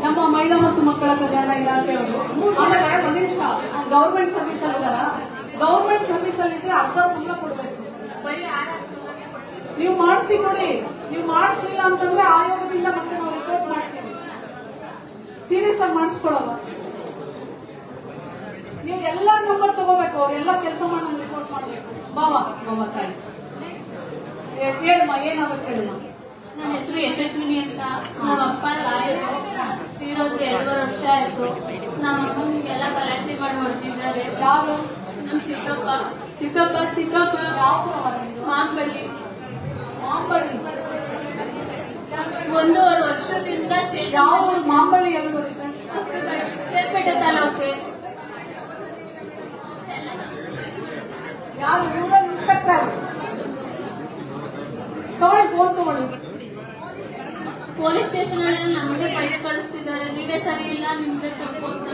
ನಮ್ಮ ಮಹಿಳಾ ಮತ್ತು ಮಕ್ಕಳ ಕಲ್ಯಾಣ ಇಲಾಖೆಯವರು ಆಮೇಲೆ ಒಂದು ನಿಮಿಷ ಗೌರ್ಮೆಂಟ್ ಸರ್ವಿಸ್ ಅಲ್ಲಿದಾರ. ಗೌರ್ಮೆಂಟ್ ಸರ್ವಿಸ್ ಅಲ್ಲಿ ಇದ್ರೆ ಅರ್ಧ ಸಂಬಳ ಕೊಡ್ಬೇಕು. ನೀವು ಮಾಡಿಸಿ ಕೊಡಿ. ನೀವು ಮಾಡಿಸ್ಲಿಲ್ಲ ಅಂತಂದ್ರೆ ಆಯೋಗದಿಂದ ಮತ್ತೆ ನಾವು ರಿಪೋರ್ಟ್ ಮಾಡ್ತೀವಿ. ಸೀರಿಯಸ್ ಆಗಿ ಮಾಡಿಸ್ಕೊಳವ. ನೀವು ಎಲ್ಲ ನಂಬರ್ ತಗೋಬೇಕು. ಅವ್ರೆಲ್ಲ ಕೆಲಸ ಮಾಡಿ ನಮ್ಗೆ ರಿಪೋರ್ಟ್ ಮಾಡ್ಬೇಕು. ಬಾಬಾ ತಾಯಿ ಹೇಳಮ್ಮ, ಏನಾಗುತ್ತೆ ಹೇಳಮ್ಮ. ನನ್ನ ಹೆಸರು ಯಶಸ್ವಿನಿ ಅಂತ. ನಮ್ಮ ಅಪ್ಪ ಲಾಯರ್, ತೀರೋದು 2 ವರ್ಷ ಆಯ್ತು. ನಮ್ಮ ಅಮ್ಮನಿಗೆಲ್ಲ ಗಲಾಟೆ ಮಾಡಿ ಹೊರಟಿದ್ದಾರೆ. ಯಾರು? ನಮ್ ಚಿಕ್ಕಪ್ಪ. ಮಾಂಬಳ್ಳಿ. 1.5 ವರ್ಷದಿಂದ ಯಾವ ಮಾಂಬಳ್ಳಿ ಎಲ್ಲಿ ಬರುತ್ತೆ? ಕೇರ್ಪೇಟೆ ತಾಲೂಕೆ. ಯಾರು? Rural inspector. ತಗೊಳ್ಳಿ, ಫೋನ್ ತಗೊಳ್ಳಿ. ಪೊಲೀಸ್ ಸ್ಟೇಷನ್ ಅಲ್ಲಿ ನಮಗೆ ಬೈಕ್ ಕಳಿಸ್ತಿದ್ದಾರೆ. ನೀವೇ ಸರಿ ಇಲ್ಲ, ನಿಮ್ದೇ ತಪ್ಪು ಅಂತ.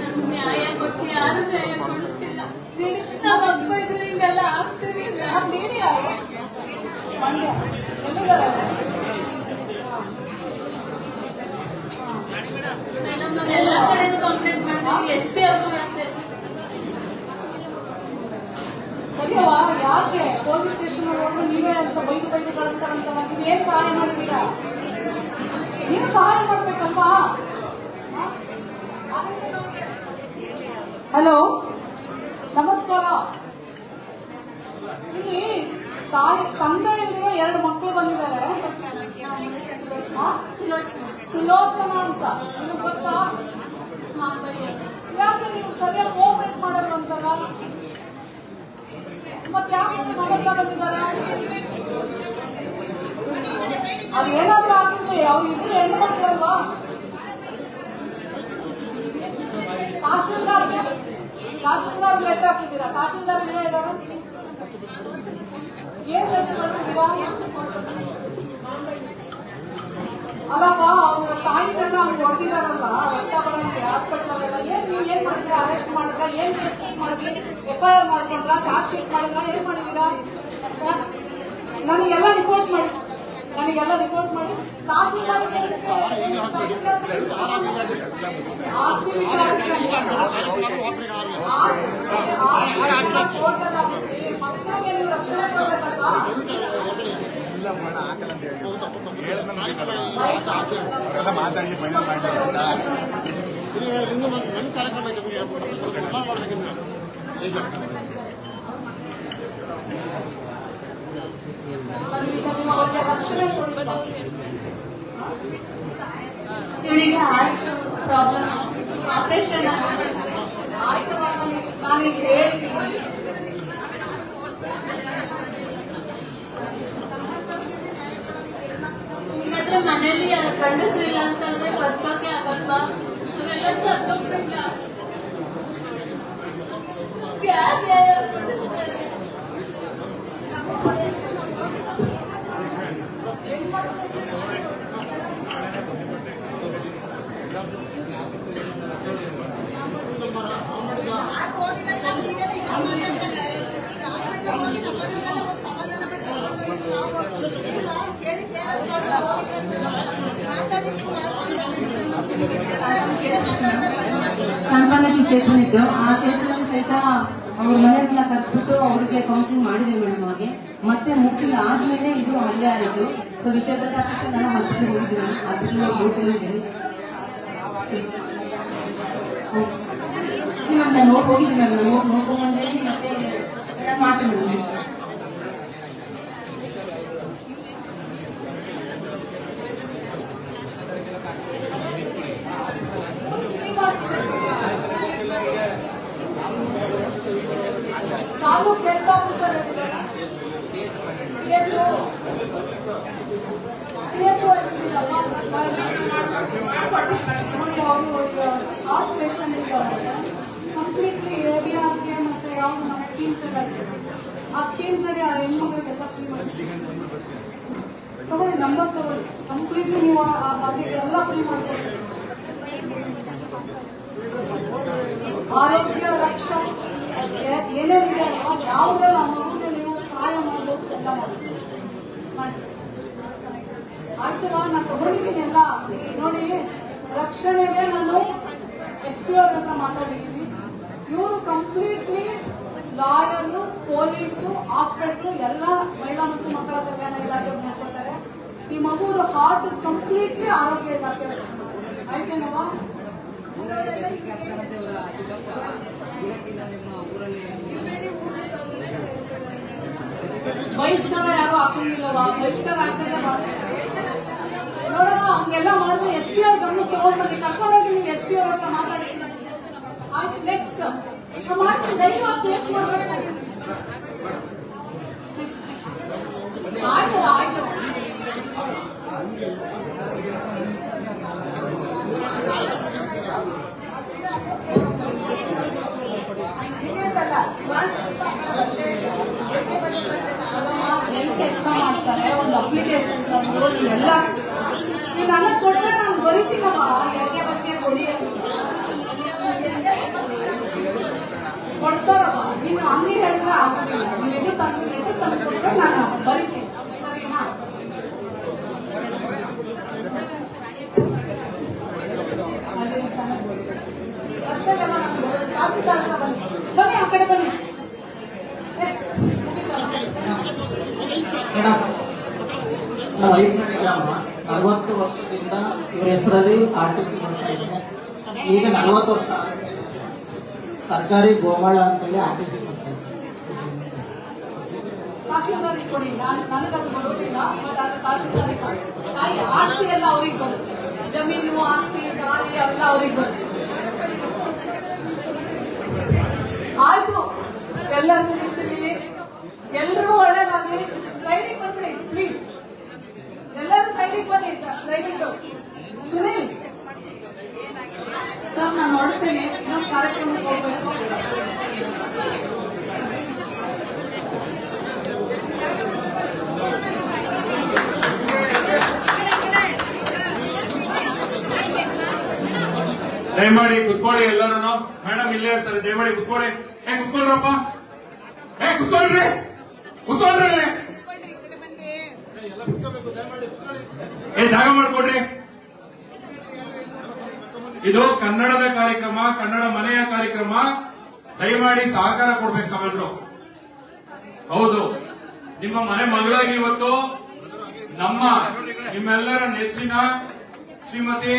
ನಮ್ಗೆ ನ್ಯಾಯ ಕೊಟ್ಟು ಯಾರು ನ್ಯಾಯ ಕೊಡುತ್ತಿಲ್ಲ. ನಮ್ಮ ಅಪ್ಪ ಇದ್ರೆ ಹಿಂಗೆಲ್ಲ ಆಗ್ತಿರ್ಲಿಲ್ಲ. ನೀನೇ ಯಾರು? ಮಂಡ್ಯ. ಎಲ್ಲಿದ್ದಾರೆ? ಮೇಡಮ್ ಎಲ್ಲ ಕಡೆಗೂ ಕಂಪ್ಲೇಂಟ್ ಮಾಡಿದ್ವಿ. SP ಅವರು ಅಷ್ಟೇ. ಸರಿಯವಾ? ಯಾಕೆ ಪೊಲೀಸ್ ಸ್ಟೇಷನ್ ಹೋದ್ರೆ ನೀವೇ ಅಂತ ಬೈದು ಕಳಿಸ್ತಾರಂತಲ್ಲ. ನೀವು ಏನ್ ಸಹಾಯ ಮಾಡಿದೀರಾ? ನೀವು ಸಹಾಯ ಮಾಡ್ಬೇಕಲ್ವಾ? ಹಲೋ, ನಮಸ್ಕಾರ. ಇಲ್ಲಿ ತಂದೆ ಇಲ್ದಿರೋ 2 ಮಕ್ಕಳು ಬಂದಿದ್ದಾರೆ. ಸುಲೋಚನಾ ಅಂತ. ನಿಮ್ಗೆ ಗೊತ್ತಾ? ಯಾಕೆ ನೀವು ಸರಿಯಾಗಿ ಕೋಆಪರೇಟ್ ಮಾಡಲ್ವಂತಲ್ಲ? ಮತ್ತೆ ಯಾಕೆ ಮಗಲ್ಲ ಬಂದಿದ್ದಾರೆ? ಅದು ಏನಾದ್ರೂ ಆಗಿದ್ರೆ ಅವ್ರು ಇಬ್ರು ಹೆಣ್ಣು ಮಕ್ಕಳಲ್ವಾ? ತಹಶೀಲ್ದಾರ್ ಲೆಟರ್ ಹಾಕಿದ್ದೀರಾ? ತಹಶೀಲ್ದಾರ್ ಏನೇ ಇದ್ದಾರೆ? ಏನ್ ಲೆಟರ್ ಕಳಿಸಿದೀರಾ? ಅಲ್ಲಪ್ಪ, ಅವ್ರ ತಾಯಿನೆಲ್ಲ ಅವ್ರು ಹೊಡೆದಿದಾರಲ್ಲ ಹಾಸ್ಪಿಟಲ್ ಅಲ್ಲೆಲ್ಲ. ಏನ್ ಮಾಡಿದ್ರಾ? ಅರೆಸ್ಟ್ ಮಾಡಿದ್ರ? ಏನ್ ಮಾಡಿದ್ರಿ? FIR ಮಾಡ್ಕೊಂಡ್ರ? ಚಾರ್ಜ್ ಶೀಟ್ ಮಾಡಿದ್ರ? ಏನ್ ಮಾಡಿದೀರಾ? ನನಗೆಲ್ಲ ರಿಪೋರ್ಟ್ ಮಾಡಿ. ತಹಶೀಲ್ದಾರ್ ಆಸ್ತಿ ವಿಚಾರಕ್ಕೆ ಟೋಟಲ್ ಆಗುತ್ತೆ. ಮಕ್ಕಳಿಗೆ ನೀವು ರಕ್ಷಣೆ ಕೊಡ್ಬೇಕಲ್ವಾ? ಮಾತಾಡಿ ಫೈನಲ್ ಮಾಡಿ ರಕ್ಷಣೆ ಕೊಡಿ. ಇವಳಿಗೆ ಹಾರ್ಟ್ ಪ್ರಾಬ್ಲಮ್, ಆಪರೇಷನ್ ಆಯ್ತು, ನಾನೀಗ ಹೇಳ್ತೀನಿ. ಹಿಂಗಾದ್ರೆ ಮನೇಲಿ ಗಂಡಸ್ರಿಲ್ಲ ಅಂತಂದ್ರೆ ಬದುಕೋಕೆ ಆಗಲ್ವಾ? ನಾವೆಲ್ಲ ಸತ್ತೋಗ್ಬಿಡ್ಲ. ಸಂತಾನಕ್ಕೆ ಕೇಸ್ ಬಂದಿದ್ದು. ಆ ಕೇಸಿನಲ್ಲಿ ಸಹಿತ ಅವ್ರ ಮನೆಯವ್ರನ್ನ ಕರೆಸ್ಬಿಟ್ಟು ಅವ್ರಿಗೆ ಕೌನ್ಸಿಲಿಂಗ್ ಮಾಡಿದೆ ಮೇಡಮ್. ಅವ್ರಿಗೆ ಮತ್ತೆ ಮುಟ್ಟಿಲ್ಲ ಆದ್ಮೇಲೆ ಇದು ಹಲ್ಲೆ ಆಯಿತು. ಸೊ ವಿಷಯ ಗೊತ್ತಾಗ್ತದೆ. ನಾನು ಹಾಸ್ಪಿಟಲ್ ಹೋಗಿದ್ದೀನಿ. ಹಾಸ್ಪಿಟಲ್ ಹೋಗಿದ್ದೀನಿ ಮ್ಯಾಮ್. ನಾನು ಹೋಗಿದ್ದೀನಿ ಮ್ಯಾಮ್. ನಾನು ನೋಡ್ಕೊಂಡ್ಬಂದೇ ಮತ್ತೆ ಮಾಡ್ತೀನಿ madam. Next taluk health officer ನೋಡಿ, ಅವರು ಹಾರ್ಟ್ ಪೇಷಂಟ್ ಇದ್ದಾರೆ. ಕಂಪ್ಲೀಟ್ಲಿ ABRಗೆ ಮತ್ತೆ ಯಾವ್ದು ನಮ್ಮ ಸ್ಕೀಮ್ಸ್ ಎಲ್ಲ ಇದೆ. ಆ ಸ್ಕೀಮ್ಸ್ ಅಡಿ ಆ ಹೆಣ್ಮಕ್ಳಿಗೆಲ್ಲ ಫ್ರೀ ಮಾಡ್ತೀವಿ. ತಗೊಳ್ಳಿ, ನಂಬರ್ ತಗೊಳ್ಳಿ. ಕಂಪ್ಲೀಟ್ಲಿ ನೀವು ಎಲ್ಲ ಫ್ರೀ ಮಾಡ್ತೀವಿ. ಆರೋಗ್ಯ ರಕ್ಷಣೆ ಏನೇನಿದೆ ಅಲ್ವಾ, ಯಾವುದ್ರಲ್ಲಿ ಆ ಮಗುಗೆ ನೀವು ಸಹಾಯ ಮಾಡ್ಬೋದು ಎಲ್ಲ ಮಾಡ್ತೀವಿ. ಆಯ್ತವಾ, ನಾನು ತಗೊಂಡಿದ್ದೀನಿ ಎಲ್ಲ ನೋಡಿ. ರಕ್ಷಣೆಗೆ ನಾನು SP ಅವ್ರ ಹತ್ರ ಮಾತಾಡಿದ್ದೀನಿ. ಇವರು ಕಂಪ್ಲೀಟ್ಲಿ ಲಾಯರು, ಪೊಲೀಸು, ಹಾಸ್ಪಿಟ್ಲು ಎಲ್ಲ ಮಹಿಳಾ ಮತ್ತು ಮಕ್ಕಳ ಕಲ್ಯಾಣ ಇಲಾಖೆ ನೋಡ್ಕೊಳ್ತಾರೆ. ಈ ಮಗುವುದು ಹಾರ್ಟ್ ಕಂಪ್ಲೀಟ್ಲಿ ಆರೋಗ್ಯ ಇಲಾಖೆ ಆಯ್ತೇನವಾ? ಬಹಿಷ್ಕಾರ ಯಾರು ಹಾಕೊಂಡಿಲ್ಲವಾ? ಬಹಿಷ್ಕಾರ ಹಾಕಿದ್ರೆ ನೋಡೋಣ. ಹಂಗೆಲ್ಲ ಮಾಡಿದ್ರೆ SP ಅವ್ರ ಗಮನ ತಗೊಂಡ್ಬನ್ನಿ, ಕರ್ಕೊಂಡೋಗಿ ನೀವು SP ಅವ್ರ ಹತ್ರ ಮಾತಾಡಿಸಿ. ಆಯ್ತು, ನೆಕ್ಸ್ಟ್ ಮಾಡ್ಸಿ ಧೈರ್ಯವಾಗಿ ಕೇಸ್ ಮಾಡ್ಬೇಕು. ಆಯ್ತು ಆಯ್ತು. ಕೆಲಸ ಮಾಡ್ತಾರೆ, ಒಂದು ಅಪ್ಲಿಕೇಶನ್ ತಂದು ನೀವೆಲ್ಲ ನೀವು ನನಗೆ ಕೊಟ್ಟರೆ ನಾನು ಬರೀತೀನಮ್ಮ. ಯಾಕೆ ಬಗ್ಗೆ ಕೊಡಿ ಕೊಡ್ತಾರಮ್ಮ. ನೀನು ಹಂಗೆ ಹೇಳಿದ್ರೆ ಆಗೋದಿಲ್ಲ. ನೀವು ಎದ್ದು ತಂದು ಕೊಟ್ಟರೆ ನಾನು ಬರೀತೀನಿ, ಸರಿನಾ? ರಸ್ತೆಗೆಲ್ಲ ತಹಶೀಲ್ದಾರ್ ಹತ್ರ ಬನ್ನಿ, ಆ ಕಡೆ ಬನ್ನಿ. ನಾವು 40 ವರ್ಷದಿಂದ ಇವ್ರ ಹೆಸರಲ್ಲಿ RTC ಮಾಡ್ತಾ ಇದ್ದೇನೆ. ಈಗ 40 ವರ್ಷ ಸರ್ಕಾರಿ ಗೋಮಾಳ ಅಂತೇಳಿ RTC ಮಾಡ್ತಾ ಇದ್ದೇನೆ. ತಹಶೀಲ್ದಾರಿಗೆ ಕೊಡಿ. ನನಗದು ಬರೋದಿಲ್ಲ, ಬಟ್ ಅದು ತಹಶೀಲ್ದಾರಿಗೆ ಕೊಡಿ. ಆಸ್ತಿ ಎಲ್ಲ ಅವ್ರಿಗೆ ಬರುತ್ತೆ, ಜಮೀನು, ಆಸ್ತಿ, ಗಾಡಿ ಅವೆಲ್ಲ ಅವ್ರಿಗೆ ಬರುತ್ತೆ. ಆಯ್ತು, ಎಲ್ಲರಿಗೂ ಮುಗಿಸಿದ್ದೀನಿ. ಎಲ್ರಿಗೂ ಒಳ್ಳೇದಾಗ್ಲಿ. ಸೈಡಿಗೆ ಬಂದ್ಬಿಡಿ ಪ್ಲೀಸ್, ಎಲ್ಲರೂ ಸೈಡಿಗೆ ಬನ್ನಿ ದಯವಿಟ್ಟು. ಸುನೀಲ್ ಸರ್, ನಾನು ನೋಡ್ತೇನೆ, ಇನ್ನೊಂದು ಕಾರ್ಯಕ್ರಮಕ್ಕೆ ಹೋಗ್ಬೇಕು. ದಯಮಾಡಿ ಕುತ್ಕೊಳ್ಳಿ ಎಲ್ಲರೂ. ಮೇಡಮ್ ಇಲ್ಲೇ ಇರ್ತಾರೆ, ದಯಮಾಡಿ ಕುತ್ಕೊಳ್ಳಿ. ಕುತ್ಕೊಳ್ರಪ್ಪ, ಕುತ್ಕೊಳ್ರಿ, ಕುತ್ಕೊಳ್ರಿ. ಜಾಗ ಮಾಡ್ಕೊಡ್ರಿ. ಇದು ಕನ್ನಡದ ಕಾರ್ಯಕ್ರಮ, ಕನ್ನಡ ಮನೆಯ ಕಾರ್ಯಕ್ರಮ. ದಯಮಾಡಿ ಸಹಕಾರ ಕೊಡ್ಬೇಕು ತಾವೆಲ್ಲರೂ. ಹೌದು, ನಿಮ್ಮ ಮನೆ ಮಗಳಾಗಿ ಇವತ್ತು ನಿಮ್ಮೆಲ್ಲರ ನೆಚ್ಚಿನ ಶ್ರೀಮತಿ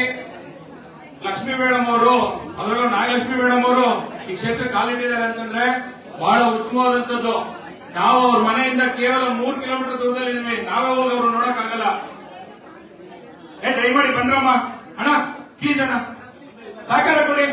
ಲಕ್ಷ್ಮೀ ಮೇಡಮ್ ಅವರು, ಅದರಲ್ಲೂ ನಾಗಲಕ್ಷ್ಮಿ ಮೇಡಮ್ ಅವರು ಈ ಕ್ಷೇತ್ರ ಕಾಲಿಟ್ಟಿದ್ದಾರೆ ಅಂತಂದ್ರೆ ಬಹಳ ಉತ್ತಮವಾದಂತದ್ದು. ನಾವು ಅವ್ರ ಮನೆಯಿಂದ ಕೇವಲ 3 ಕಿಲೋಮೀಟರ್ ದೂರದಲ್ಲಿ ನಾವೇ ಹೋಗಿ ಅವ್ರು ನೋಡಕ್ ಆಗಲ್ಲ. ದಯಮಾಡಿ ಬನ್ರಮ್ಮ. ಅಣ್ಣ ಪ್ಲೀಸ್ ಅಣ್ಣ, ಸಹಕಾರ ಕೊಡಿ.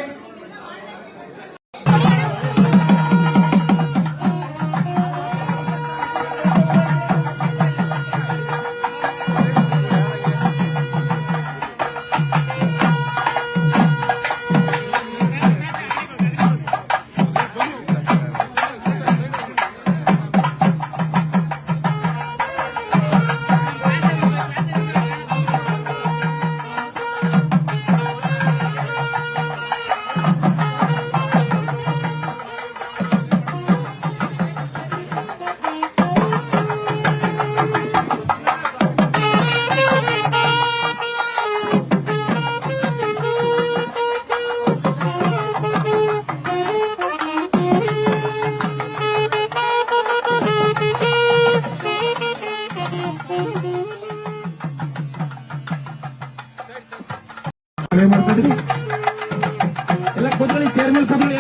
ಎಲ್ಲ ಕೂತ್ಕೊಳ್ಳಿ, ಚೇರ್ ಮೇಲೆ ಕೂತ್ಕೊಳ್ಳಿ.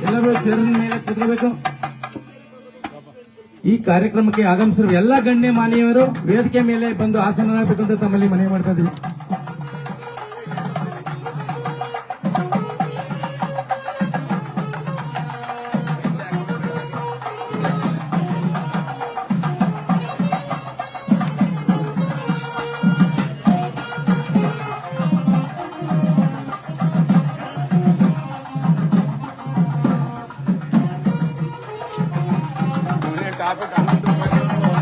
ಎಲ್ಲರೂ ಚೇರ್ ಮೇಲೆ ಕೂತ್ಕೋಬೇಕು. ಈ ಕಾರ್ಯಕ್ರಮಕ್ಕೆ ಆಗಮಿಸಿರುವ ಎಲ್ಲ ಗಣ್ಯ ಮಾನ್ಯವರು ವೇದಿಕೆ ಮೇಲೆ ಬಂದು ಆಸನರಾಗಬೇಕು ಅಂತ ತಮ್ಮಲ್ಲಿ ಮನವಿ ಮಾಡ್ತಾ ಇದ್ದೀವಿ.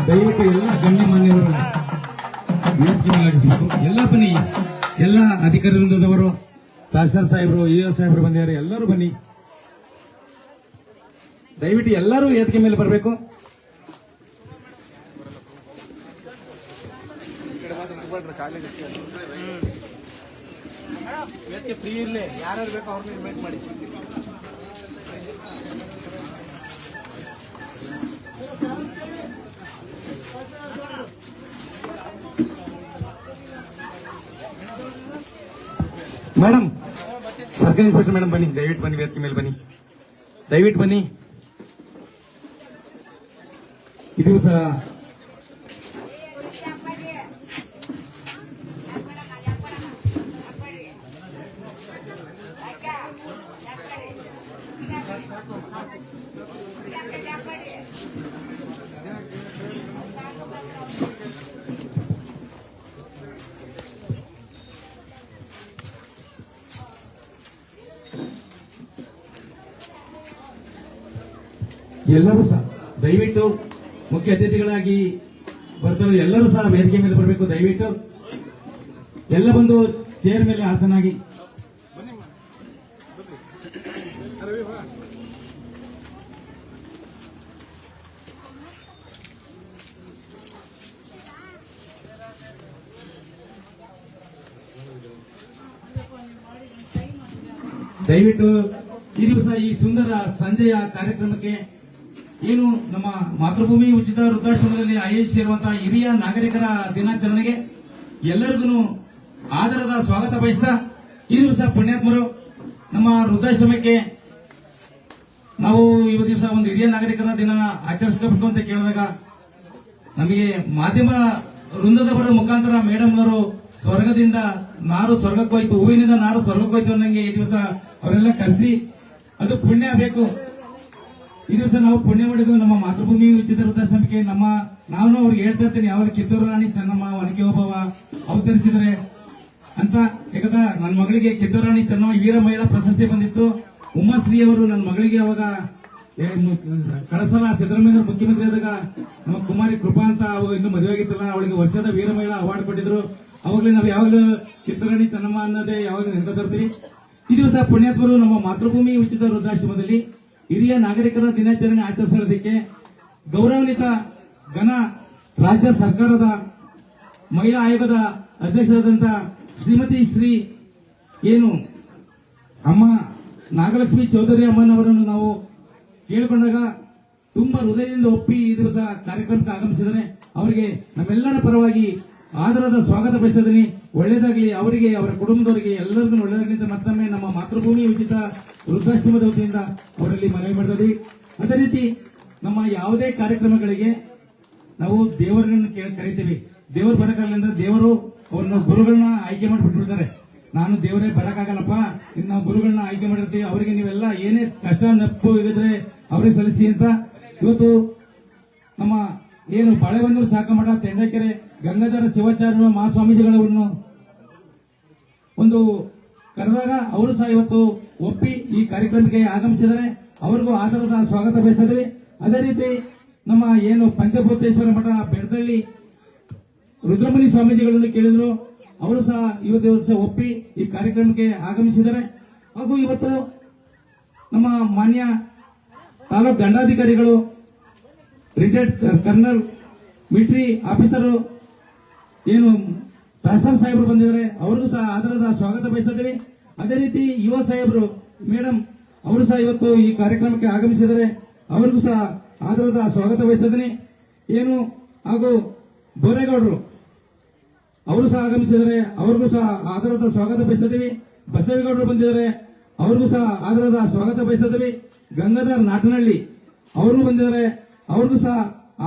ದಯವಿಟ್ಟು ಎಲ್ಲ ಗಣ್ಯ ಮಾನ್ಯವರು ವೇದಿಕೆ ಆಗಿಸಬೇಕು. ಎಲ್ಲ ಬನ್ನಿ, ಎಲ್ಲ ಅಧಿಕಾರಿ ವೃಂದದವರು, ತಹಸೀಲ್ದಾರ್ ಸಾಹೇಬರು, EO ಸಾಹೇಬರು ಬಂದಿದ್ದಾರೆ. ಎಲ್ಲರೂ ಬನ್ನಿ, ದಯವಿಟ್ಟು ಎಲ್ಲರೂ ವೇದಿಕೆ ಮೇಲೆ ಬರಬೇಕು. ವೇದಿಕೆ ಫ್ರೀ ಇರಲಿ, ಯಾರ್ಯಾರು ಬೇಕೋ ಅವ್ರನ್ನ ಇನ್ವೈಟ್ ಮಾಡಿ. ಮೇಡಮ್, ಸರ್ಕಲ್ ಇನ್ಸ್ಪೆಕ್ಟರ್ ಮೇಡಮ್ ಬನ್ನಿ, ದಯವಿಟ್ಟು ಬನ್ನಿ, ವೇದಿಕೆ ಮೇಲೆ ಬನ್ನಿ, ದಯವಿಟ್ಟು ಬನ್ನಿ. ಈ ದಿವಸ ಎಲ್ಲರೂ ಸಹ ದಯವಿಟ್ಟು ಮುಖ್ಯ ಅತಿಥಿಗಳಾಗಿ ಬರ್ತಾರೆ, ಎಲ್ಲರೂ ಸಹ ವೇದಿಕೆ ಮೇಲೆ ಬರಬೇಕು. ದಯವಿಟ್ಟು ಎಲ್ಲ ಬಂದು ಚೇರ್ ಮೇಲೆ ಆಸನಾಗಿ. ದಯವಿಟ್ಟು ಈ ದಿವಸ ಈ ಸುಂದರ ಸಂಜೆಯ ಕಾರ್ಯಕ್ರಮಕ್ಕೆ ಏನು ನಮ್ಮ ಮಾತೃಭೂಮಿ ಉಚಿತ ವೃದ್ಧಾಶ್ರಮದಲ್ಲಿ ಆಯೋಜಿಸಿ ಇರುವಂತಹ ಹಿರಿಯ ನಾಗರಿಕರ ದಿನಾಚರಣೆಗೆ ಎಲ್ಲರಿಗೂ ಆದರದ ಸ್ವಾಗತ ಬಯಸ್ತಾ, ಈ ದಿವಸ ಪುಣ್ಯಾತ್ಮರು ನಮ್ಮ ವೃದ್ಧಾಶ್ರಮಕ್ಕೆ ನಾವು ಇವತ್ತು ದಿವಸ ಒಂದು ಹಿರಿಯ ನಾಗರಿಕರ ದಿನ ಆಚರಿಸಬೇಕು ಅಂತ ಕೇಳಿದಾಗ ನಮಗೆ ಮಾಧ್ಯಮ ವೃಂದದವರ ಮುಖಾಂತರ ಮೇಡಮ್ನವರು ಸ್ವರ್ಗದಿಂದ ನಾರು ಸ್ವರ್ಗಕ್ಕೋಯ್ತು, ಹೂವಿನಿಂದ ನಾರು ಸ್ವರ್ಗಕ್ಕೋಯ್ತು ಅನ್ನಂಗೆ ಈ ದಿವಸ ಅವರೆಲ್ಲ ಕರೆಸಿ ಅದು ಪುಣ್ಯ ಬೇಕು. ಈ ದಿವಸ ನಾವು ಪುಣ್ಯ ಮಾಡಿದ್ವಿ. ನಮ್ಮ ಮಾತೃಭೂಮಿ ಉಚಿತ ವೃದ್ಧಾಶ್ರಮಕ್ಕೆ ನಾನು ಅವ್ರಿಗೆ ಹೇಳ್ತಾ ಇರ್ತೀನಿ, ಯಾವ ಕಿತ್ತೂರು ರಾಣಿ ಚೆನ್ನಮ್ಮ ಒನಕೆ ಓಬವ್ವ ಅವತರಿಸಿದ್ರೆ ಅಂತ. ಯಾಕಂದ್ರೆ ನನ್ನ ಮಗಳಿಗೆ ಕಿತ್ತೂರು ರಾಣಿ ಚೆನ್ನಮ್ಮ ವೀರ ಮಹಿಳಾ ಪ್ರಶಸ್ತಿ ಬಂದಿತ್ತು. ಉಮಾಶ್ರೀ ಅವರು ನನ್ನ ಮಗಳಿಗೆ ಅವಾಗ ಕಳಸಲ ಸಿದ್ದರಾಮಯ್ಯ ಮುಖ್ಯಮಂತ್ರಿ ಆದಾಗ ನಮ್ಮ ಕುಮಾರಿ ಕೃಪಾ ಅಂತ ಅವಾಗ ಇನ್ನು ಮದುವೆ ಆಗಿತ್ತಲ್ಲ, ಅವಳಿಗೆ ವರ್ಷದ ವೀರ ಮಹಿಳಾ ಅವಾರ್ಡ್ ಕೊಟ್ಟಿದ್ರು. ಅವಾಗಲೇ ನಾವು ಯಾವಾಗಲೂ ಕಿತ್ತೂರು ರಾಣಿ ಚೆನ್ನಮ್ಮ ಅನ್ನೋದೇ ಯಾವಾಗ ನೆನಪುತ್ತೀವಿ. ಈ ದಿವಸ ಪುಣ್ಯಾತ್ಮರು ನಮ್ಮ ಮಾತೃಭೂಮಿ ಉಚಿತ ವೃದ್ಧಾಶ್ರಮದಲ್ಲಿ ಹಿರಿಯ ನಾಗರಿಕರ ದಿನಾಚರಣೆ ಆಚರಿಸೋದಕ್ಕೆ ಗೌರವಾನ್ವಿತ ಘನ ರಾಜ್ಯ ಸರ್ಕಾರದ ಮಹಿಳಾ ಆಯೋಗದ ಅಧ್ಯಕ್ಷರಾದಂಥ ಶ್ರೀಮತಿ ಶ್ರೀ ಏನು ಅಮ್ಮ ನಾಗಲಕ್ಷ್ಮಿ ಚೌಧರಿ ಅಮ್ಮನವರನ್ನು ನಾವು ಕೇಳಿಕೊಂಡಾಗ ತುಂಬಾ ಹೃದಯದಿಂದ ಒಪ್ಪಿ ಈ ದಿವಸ ಕಾರ್ಯಕ್ರಮಕ್ಕೆ ಆಗಮಿಸಿದರೆ ಅವರಿಗೆ ನಮ್ಮೆಲ್ಲರ ಪರವಾಗಿ ಆದರದ ಸ್ವಾಗತ ಬಯಸ್ತಿದ್ದೀನಿ. ಒಳ್ಳೇದಾಗಲಿ ಅವರಿಗೆ, ಅವರ ಕುಟುಂಬದವರಿಗೆ ಎಲ್ಲರಿಗೂ ಒಳ್ಳೇದಾಗಲಿ ಅಂತ ಮತ್ತೊಮ್ಮೆ ನಮ್ಮ ಮಾತೃಭೂಮಿ ಉಚಿತ ವೃದ್ಧಾಶ್ರಮದ ವತಿಯಿಂದ ಅವರಲ್ಲಿ ಮನವಿ ಮಾಡಿದ್ವಿ. ಅದೇ ರೀತಿ ನಮ್ಮ ಯಾವುದೇ ಕಾರ್ಯಕ್ರಮಗಳಿಗೆ ನಾವು ದೇವರನ್ನು ಕರಿತೀವಿ. ದೇವರು ಬರಕಾಗಲ್ಲ ಅಂದ್ರೆ ದೇವರು ಅವ್ರನ್ನ ಗುರುಗಳನ್ನ ಆಯ್ಕೆ ಮಾಡಿಬಿಟ್ಬಿಡ್ತಾರೆ. ನಾನು ದೇವರೇ ಬರಕ್ಕಾಗಲ್ಲಪ್ಪ, ಇನ್ನು ನಾವು ಗುರುಗಳನ್ನ ಆಯ್ಕೆ ಮಾಡಿರ್ತೀವಿ, ಅವರಿಗೆ ನೀವೆಲ್ಲ ಏನೇ ಕಷ್ಟ ನಪ್ಪು ಇರಿದ್ರೆ ಅವರಿಗೆ ಸಲ್ಲಿಸಿ ಅಂತ ಇವತ್ತು ನಮ್ಮ ಏನು ಬಾಳೆಬಂದೂರು ಶಾಖಮಠ, ತೆಂಡಕೆರೆ ಗಂಗಾಧರ ಶಿವಾಚಾರ್ಯ ಮಹಾಸ್ವಾಮೀಜಿಗಳವರನ್ನು ಒಂದು ಕರೆದಾಗ ಅವರು ಸಹ ಇವತ್ತು ಒಪ್ಪಿ ಈ ಕಾರ್ಯಕ್ರಮಕ್ಕೆ ಆಗಮಿಸಿದರೆ ಅವರಿಗೂ ಆದರದ ಸ್ವಾಗತ ಬಯಸ್ತಾ ಇದ್ದೀವಿ. ಅದೇ ರೀತಿ ನಮ್ಮ ಏನು ಪಂಚಭೂತೇಶ್ವರ ಮಠ ಬೆಡದಳ್ಳಿ ರುದ್ರಮುನಿ ಸ್ವಾಮೀಜಿಗಳನ್ನು ಕೇಳಿದ್ರು, ಅವರು ಸಹ ಇವತ್ತು ದಿವಸ ಒಪ್ಪಿ ಈ ಕಾರ್ಯಕ್ರಮಕ್ಕೆ ಆಗಮಿಸಿದ್ದಾರೆ. ಹಾಗೂ ಇವತ್ತು ನಮ್ಮ ಮಾನ್ಯ ತಾಲೂಕು ದಂಡಾಧಿಕಾರಿಗಳು, ರಿಟೈರ್ಡ್ ಕರ್ನಲ್ ಮಿಲಿಟರಿ ಆಫೀಸರ್ ಏನು ತಹಸೀಲ್ ಸಾಹೇಬರು ಬಂದಿದ್ದಾರೆ, ಅವ್ರಿಗೂ ಸಹ ಆದರದ ಸ್ವಾಗತ ಬಯಸ್ತಿದ್ದೀವಿ. ಅದೇ ರೀತಿ ಯುವ ಸಾಹೇಬರು ಮೇಡಮ್ ಅವರು ಸಹ ಇವತ್ತು ಈ ಕಾರ್ಯಕ್ರಮಕ್ಕೆ ಆಗಮಿಸಿದರೆ ಅವರಿಗೂ ಸಹ ಆದರದ ಸ್ವಾಗತ ಬಯಸ್ತಿದ್ದೀನಿ. ಏನು ಹಾಗೂ ಬೋರೇಗೌಡರು ಅವರು ಸಹ ಆಗಮಿಸಿದರೆ ಅವ್ರಿಗೂ ಸಹ ಆದರದ ಸ್ವಾಗತ ಬಯಸ್ತಿದ್ದೀವಿ. ಬಸವೇಗೌಡರು ಬಂದಿದ್ದಾರೆ, ಅವ್ರಿಗೂ ಸಹ ಆದರದ ಸ್ವಾಗತ ಬಯಸ್ತಿದ್ದೀವಿ. ಗಂಗಾಧರ್ ನಾಟನಹಳ್ಳಿ ಅವರು ಬಂದಿದ್ದಾರೆ, ಅವ್ರಿಗೂ ಸಹ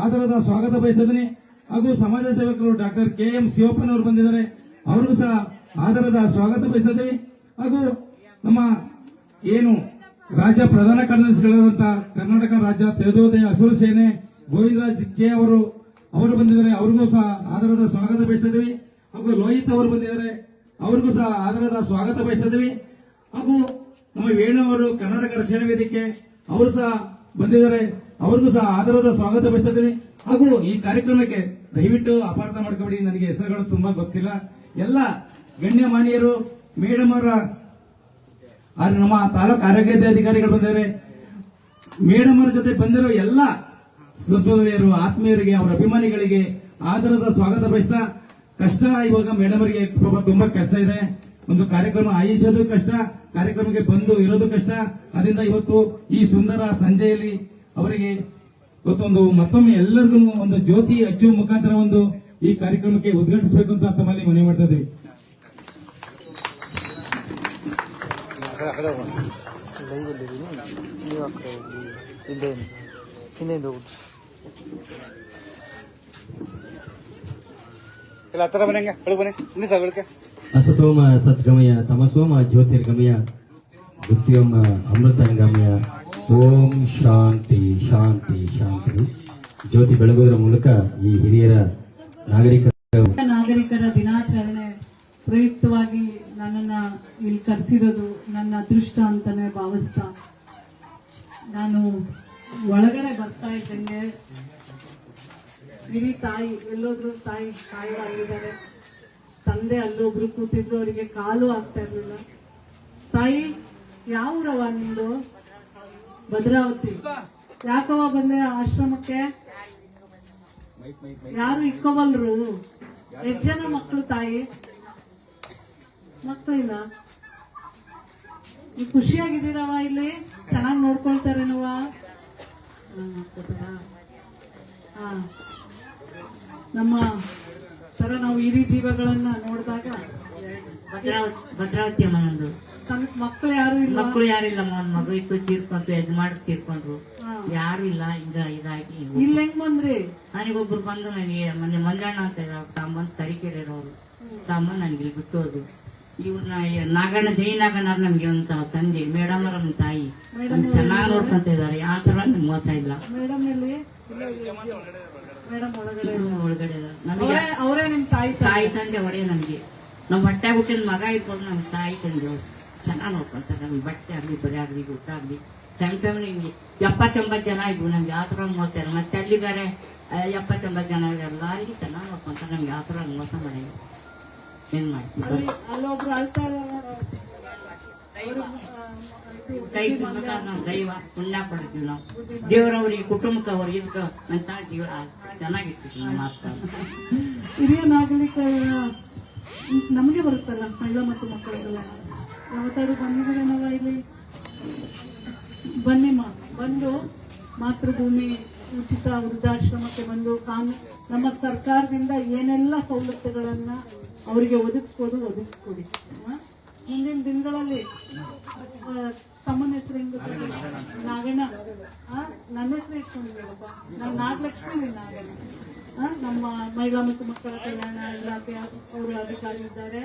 ಆದರದ ಸ್ವಾಗತ ಬಯಸ್ತಿದ್ದೀನಿ. ಹಾಗೂ ಸಮಾಜ ಸೇವಕರು ಡಾಕ್ಟರ್ KM ಶಿವಪ್ಪನವರು ಬಂದಿದ್ದಾರೆ, ಅವ್ರಿಗೂ ಸಹ ಆದರದ ಸ್ವಾಗತ ಬಯಸ್ತಿದ್ದೀವಿ. ಹಾಗೂ ನಮ್ಮ ಏನು ರಾಜ್ಯ ಪ್ರಧಾನ ಕಾರ್ಯದರ್ಶಿಗಳಾದಂತಹ ಕರ್ನಾಟಕ ರಾಜ್ಯ ತೇಜೋದಯ ಹಸಿರು ಸೇನೆ ಗೋವಿಂದರಾಜ್ K ಅವರು ಬಂದಿದ್ದಾರೆ, ಅವ್ರಿಗೂ ಸಹ ಆದರದ ಸ್ವಾಗತ ಬಯಸ್ತಿದ್ದೀವಿ. ಹಾಗೂ ಲೋಹಿತ್ ಅವರು ಬಂದಿದ್ದಾರೆ, ಅವ್ರಿಗೂ ಸಹ ಆದರದ ಸ್ವಾಗತ ಬಯಸ್ತಿದ್ದೀವಿ. ಹಾಗೂ ನಮ್ಮ ವೇಣು ಅವರು ಕರ್ನಾಟಕ ರಕ್ಷಣಾ ವೇದಿಕೆ ಅವರು ಸಹ ಬಂದಿದ್ದಾರೆ, ಅವ್ರಿಗೂ ಸಹ ಆದರದ ಸ್ವಾಗತ ಬಯಸ್ತಿದ್ದೀವಿ. ಹಾಗೂ ಈ ಕಾರ್ಯಕ್ರಮಕ್ಕೆ ದಯವಿಟ್ಟು ಅಪಾರ್ಥ ಮಾಡ್ಕೊಬೇಡಿ, ನನಗೆ ಹೆಸರುಗಳು ತುಂಬಾ ಗೊತ್ತಿಲ್ಲ. ಎಲ್ಲ ಗಣ್ಯಮಾನ್ಯರು, ಮೇಡಮ್ ಅವರ ನಮ್ಮ ತಾಲೂಕು ಆರೋಗ್ಯಾಧಿಕಾರಿಗಳು ಬಂದಿದ್ದಾರೆ. ಮೇಡಮ್ ಅವರ ಜೊತೆ ಬಂದಿರೋ ಎಲ್ಲ ಸಹೋದರಿಯರು, ಆತ್ಮೀಯರಿಗೆ, ಅವರ ಅಭಿಮಾನಿಗಳಿಗೆ ಆದರದ ಸ್ವಾಗತ ಬಯಸ್ತಾ ಕಷ್ಟ ಇವಾಗ ಮೇಡಮ್ ಅವರಿಗೆ ತುಂಬಾ ಕೆಲಸ ಇದೆ. ಒಂದು ಕಾರ್ಯಕ್ರಮ ಆಯೋಜಿಸೋದು ಕಷ್ಟ, ಕಾರ್ಯಕ್ರಮಕ್ಕೆ ಬಂದು ಇರೋದು ಕಷ್ಟ. ಅದರಿಂದ ಇವತ್ತು ಈ ಸುಂದರ ಸಂಜೆಯಲ್ಲಿ ಅವರಿಗೆ ಇವತ್ತೊಂದು ಮತ್ತೊಮ್ಮೆ ಎಲ್ಲರಿಗೂ ಒಂದು ಜ್ಯೋತಿ ಹಚ್ಚುವ ಮುಖಾಂತರ ಒಂದು ಈ ಕಾರ್ಯಕ್ರಮಕ್ಕೆ ಉದ್ಘಾಟಿಸಬೇಕು ಅಂತ ತಮ್ಮಲ್ಲಿ ಮನವಿ ಮಾಡ್ತಾ ಇದ್ದೀವಿ. ಅಸತೋಮ ಸದ್ಗಮಯ ತಮಸೋಮ ಜ್ಯೋತಿರ್ಗಮಯ ಮೃತ್ಯೋಮ ಅಮೃತಂಗಮಯ. ಓಂ ಶಾಂತಿ ಶಾಂತಿ ಶಾಂತಿ. ಜ್ಯೋತಿ ಬೆಳಗುವುದರ ಮೂಲಕ ಈ ಹಿರಿಯರ ನಾಗರಿಕರ ದಿನಾಚರಣೆ ಪ್ರಯುಕ್ತವಾಗಿ ನನ್ನನ್ನ ಇಲ್ಲಿ ಕರೆಸಿರೋದು ನನ್ನ ಅದೃಷ್ಟ ಅಂತಾನೆ ಭಾವಿಸ್ತಾ ನಾನು ಒಳಗಡೆ ಬರ್ತಾ ಇದ್ದಂಗೆ ಇಡೀ ತಾಯಿ ಎಲ್ಲೋದ್ರು ತಾಯಿಯಾಗಿದ್ದಾರೆ. ತಂದೆ ಅಲ್ಲೊಬ್ರು ಕೂತಿದ್ರು, ಅವರಿಗೆ ಕಾಲು ಆಗ್ತಾ ಇರ್ಲಿಲ್ಲ. ತಾಯಿ ಯಾವ್ರವ ನಿಂದು? ಭದ್ರಾವತಿ. ಯಾಕವ ಬಂದೆ ಆಶ್ರಮಕ್ಕೆ? ಯಾರು ಇಕ್ಕೋವಲ್ರು? ಎಷ್ಟ್ ಜನ ಮಕ್ಕಳು ತಾಯಿ? ಮಕ್ಕಳಿಲ್ಲ. ನೀವು ಖುಷಿಯಾಗಿದ್ದೀರವ? ಇಲ್ಲಿ ಚೆನ್ನಾಗಿ ನೋಡ್ಕೊಳ್ತಾರೇನವ? ನಮ್ಮ ತರ ನಾವು ಹಿರಿ ಜೀವಗಳನ್ನ ನೋಡಿದಾಗ ಭದ್ರಾವತಿ ಅಮ್ಮ ನಂದು. ಮಕ್ಕಳು ಯಾರು ಇಲ್ಲ. ಮಕ್ಕಳು ಯಾರಿಲ್ಲಮ್ಮ. ಒಂದ್ ಮಗು ಇತ್ತು, ತೀರ್ಕೊಂಡ್ರು, ಯಜಮಾನ್ ತೀರ್ಕೊಂಡ್ರು, ಯಾರು ಇಲ್ಲ. ಇದಾಗಿ ಇಲ್ಲಿ ಹೆಂಗ್ ಬಂದ್ರಿ? ನನಗೊಬ್ರು ಬಂದು ನನಗೆ ಮೊನ್ನೆ ಮಂಜಣ್ಣ ಅಂತ ತಾಂಬಂದ್ ತರೀಕೆರೆಯವರು ತಾಂಬಂದ್ ನನಗೆ ಇಲ್ಲಿ ಬಿಟ್ಟೋದು. ಇವ್ರನ್ನ ನಾಗಣ್ಣ ಜೈ ನಾಗಣ್ಣ ನಮ್ಗೆ ಒಂದು ತಂದೆ, ಮೇಡಮ್ ಅವರ ತಾಯಿ ಚೆನ್ನಾಗಿ ನೋಡ್ಕೊಂತ ಇದಾರೆ. ಆ ತರ ನಮ್ಗೆ ಮೋಸ ಇಲ್ಲ. ಮೇಡಮ್ ಒಳಗಡೆ ನಮಗೆ ಅವರೇ ನಿಮ್ ತಾಯಿ ತಂದೆ ಅವರೇ. ನಮ್ಗೆ ನಮ್ ಹೊಟ್ಟೆ ಹುಟ್ಟಿದ ಮಗ ಇರ್ಬೋದು, ನಮ್ ತಾಯಿ ತಂದೆ ಚೆನ್ನಾಗಿ ನೋಡ್ಕೊಂತಾರೆ. ನಮ್ಗೆ ಬಟ್ಟೆ ಆಗ್ಲಿ, ಬರೆ ಆಗ್ಲಿ, ಊಟ ಆಗ್ಲಿ. ಟೈಮ್ ನಿಮ್ಗೆ 70-80 ಜನ ಇದ್ವು. ನಮ್ಗೆ ಯಾವ ತರ ಮೋಸ ಇಲ್ಲ. ಮತ್ತೆ ಅಲ್ಲಿ ಬೇರೆ 70-80 ಜನ ಎಲ್ಲರಿಗೂ ಚೆನ್ನಾಗಿ ನೋಡ್ಕೊಂತಾರೆ. ನಮ್ಗೆ ಯಾವ ತರ ಮೋಸ ಮಾಡಿಲ್ಲ. ಏನ್ ಮಾಡ್ತೀವಿ? ಅಲ್ಲೊಬ್ರು ಅಳ್ತಾ ಕೈ ನಾವು ದೈವ ಪುಣ್ಯ ಪಡ್ತೀವಿ. ನಾವು ದೇವರವ್ರಿಗೆ, ಕುಟುಂಬಕ್ಕೆ ಅವ್ರಿಗೆ ಇದಕ್ಕೆ ಅಂತ ಜೀವ ಚೆನ್ನಾಗಿರ್ತೀವಿ. ನಮ್ಮ ಮಾತು ಹಿರಿಯ ನಾಗರಿಕರ ನಮಗೆ ಬರುತ್ತಲ್ಲ, ಮಹಿಳಾ ಮತ್ತು ಮಕ್ಕಳಿಗೆಲ್ಲ ಯಾವತ್ತಾದ್ರು ಬಂದಿದ್ರೆ ನಾವು ಇಲ್ಲಿ ಬನ್ನಿಮ್ಮ, ಬಂದು ಮಾತೃಭೂಮಿ ಉಚಿತ ವೃದ್ಧಾಶ್ರಮಕ್ಕೆ ಬಂದು ನಮ್ಮ ಸರ್ಕಾರದಿಂದ ಏನೆಲ್ಲ ಸವಲತ್ತುಗಳನ್ನ ಅವರಿಗೆ ಒದಗಿಸ್ಕೊಡಿ. ಮುಂದಿನ ದಿನಗಳಲ್ಲಿ ತಮ್ಮನ ಹೆಸರು ಹೆಂಗ್ ಗೊತ್ತಿಲ್ಲ? ನಾಗಣ್ಣ. ನನ್ನ ಹೆಸರು ಇಟ್ಕೊಂಡಿದ್ದೀರಪ್ಪ. ನಾನು ನಾಗಲಕ್ಷ್ಮಿ ನಾಗಣ್ಣ. ನಮ್ಮ ಮಹಿಳಾ ಮತ್ತು ಮಕ್ಕಳ ಕಲ್ಯಾಣ ಇಲಾಖೆ ಅವರು ಅಧಿಕಾರಿ ಇದ್ದಾರೆ.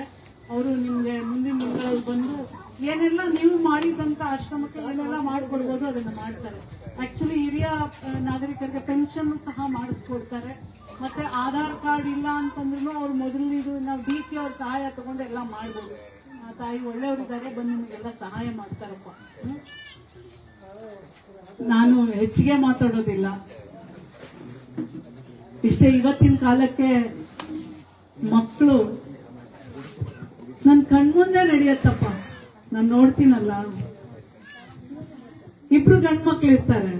ಅವರು ನಿಮ್ಗೆ ಮುಂದಿನ ದಿನಗಳಲ್ಲಿ ಬಂದು ಏನೆಲ್ಲ ನೀವು ಮಾಡಿದಂತ ಆಶ್ರಮಕ್ಕೆ ಏನೆಲ್ಲ ಮಾಡ್ಕೊಡ್ಬೋದು ಅದನ್ನ ಮಾಡ್ತಾರೆ. ಆಕ್ಚುಲಿ ಹಿರಿಯ ನಾಗರಿಕರಿಗೆ ಪೆನ್ಷನ್ ಸಹ ಮಾಡಿಸ್ಕೊಡ್ತಾರೆ. ಮತ್ತೆ ಆಧಾರ್ ಕಾರ್ಡ್ ಇಲ್ಲ ಅಂತಂದ್ರೂ ಅವ್ರು ಮೊದಲಿದು ನಾವು DC ಅವ್ರ ಸಹಾಯ ತಗೊಂಡು ಎಲ್ಲ ಮಾಡ್ಬೋದು. ತಾಯಿ ಒಳ್ಳೆಯವರಿದ್ದಾರೆ, ಬಂದು ನಿಮಗೆಲ್ಲ ಸಹಾಯ ಮಾಡ್ತಾರಪ್ಪ. ನಾನು ಹೆಚ್ಚಿಗೆ ಮಾತಾಡೋದಿಲ್ಲ, ಇಷ್ಟೇ. ಇವತ್ತಿನ ಕಾಲಕ್ಕೆ ಮಕ್ಕಳು ನನ್ ಕಣ್ಮುಂದೆ ನಡೆಯತ್ತಪ್ಪ. ನಾನು ನೋಡ್ತೀನಲ್ಲ, ಇಬ್ರು ಗಂಡು ಮಕ್ಳು ಇರ್ತಾರೆ.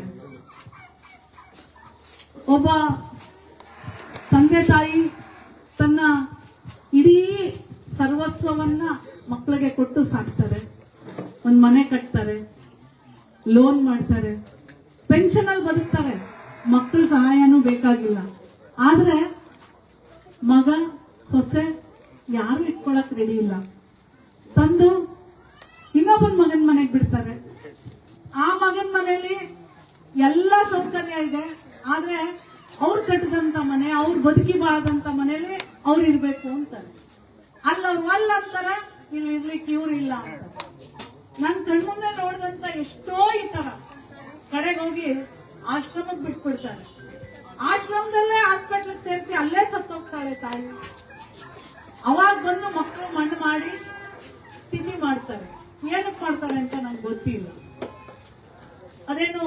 ಒಬ್ಬ ತಂದೆ ತಾಯಿ ತನ್ನ ಇಡೀ ಸರ್ವಸ್ವವನ್ನ ಮಕ್ಕಳಿಗೆ ಕೊಟ್ಟು ಸಾಕ್ತಾರೆ. ಒಂದ್ ಮನೆ ಕಟ್ತಾರೆ, ಲೋನ್ ಮಾಡ್ತಾರೆ, ಪೆನ್ಷನ್ ಅಲ್ಲಿ ಬದುಕ್ತಾರೆ. ಮಕ್ಕಳ ಸಹಾಯನೂ ಬೇಕಾಗಿಲ್ಲ. ಆದ್ರೆ ಮಗ ಸೊಸೆ ಯಾರು ಇಟ್ಕೊಳಕ್ ರೆಡಿ ಇಲ್ಲ. ತಂದು ಇನ್ನೊಬ್ಬನ ಮಗನ್ ಮನೆಗೆ ಬಿಡ್ತಾರೆ. ಆ ಮಗನ್ ಮನೆಯಲ್ಲಿ ಎಲ್ಲ ಸೌಕರ್ಯ ಇದೆ, ಆದ್ರೆ ಅವ್ರು ಕಟ್ಟಿದಂತ ಮನೆ, ಅವ್ರು ಬದುಕಿ ಬಾಳದಂತ ಮನೇಲಿ ಅವ್ರು ಇರ್ಬೇಕು ಅಂತಾರೆ. ಅಲ್ಲವ್ರು ಅಲ್ಲ ಅಂತಾರೆ, ಇಲ್ಲಿ ಇರ್ಲಿಕ್ಕೆ ಇವ್ರು ಇಲ್ಲ ಅಂತ. ನನ್ ಕಣ್ಮುಂದೆ ನೋಡಿದಂತ ಎಷ್ಟೋ ಈ ತರ ಕಡೆಗೆ ಹೋಗಿ ಆಶ್ರಮಕ್ಕೆ ಬಿಟ್ಬಿಡ್ತಾರೆ. ಆಶ್ರಮದಲ್ಲೇ ಹಾಸ್ಪಿಟ್ಲಿಗೆ ಸೇರಿಸಿ ಅಲ್ಲೇ ಸತ್ತೋಗ್ತಾಳೆ ತಾಯಿ. ಅವಾಗ ಬಂದು ಮಕ್ಕಳು ಮಣ್ಣು ಮಾಡಿ ತಿಥಿ ಮಾಡ್ತಾರೆ. ಏನಕ್ಕೆ ಮಾಡ್ತಾರೆ ಅಂತ ನಂಗೆ ಗೊತ್ತಿಲ್ಲ. ಅದೇನು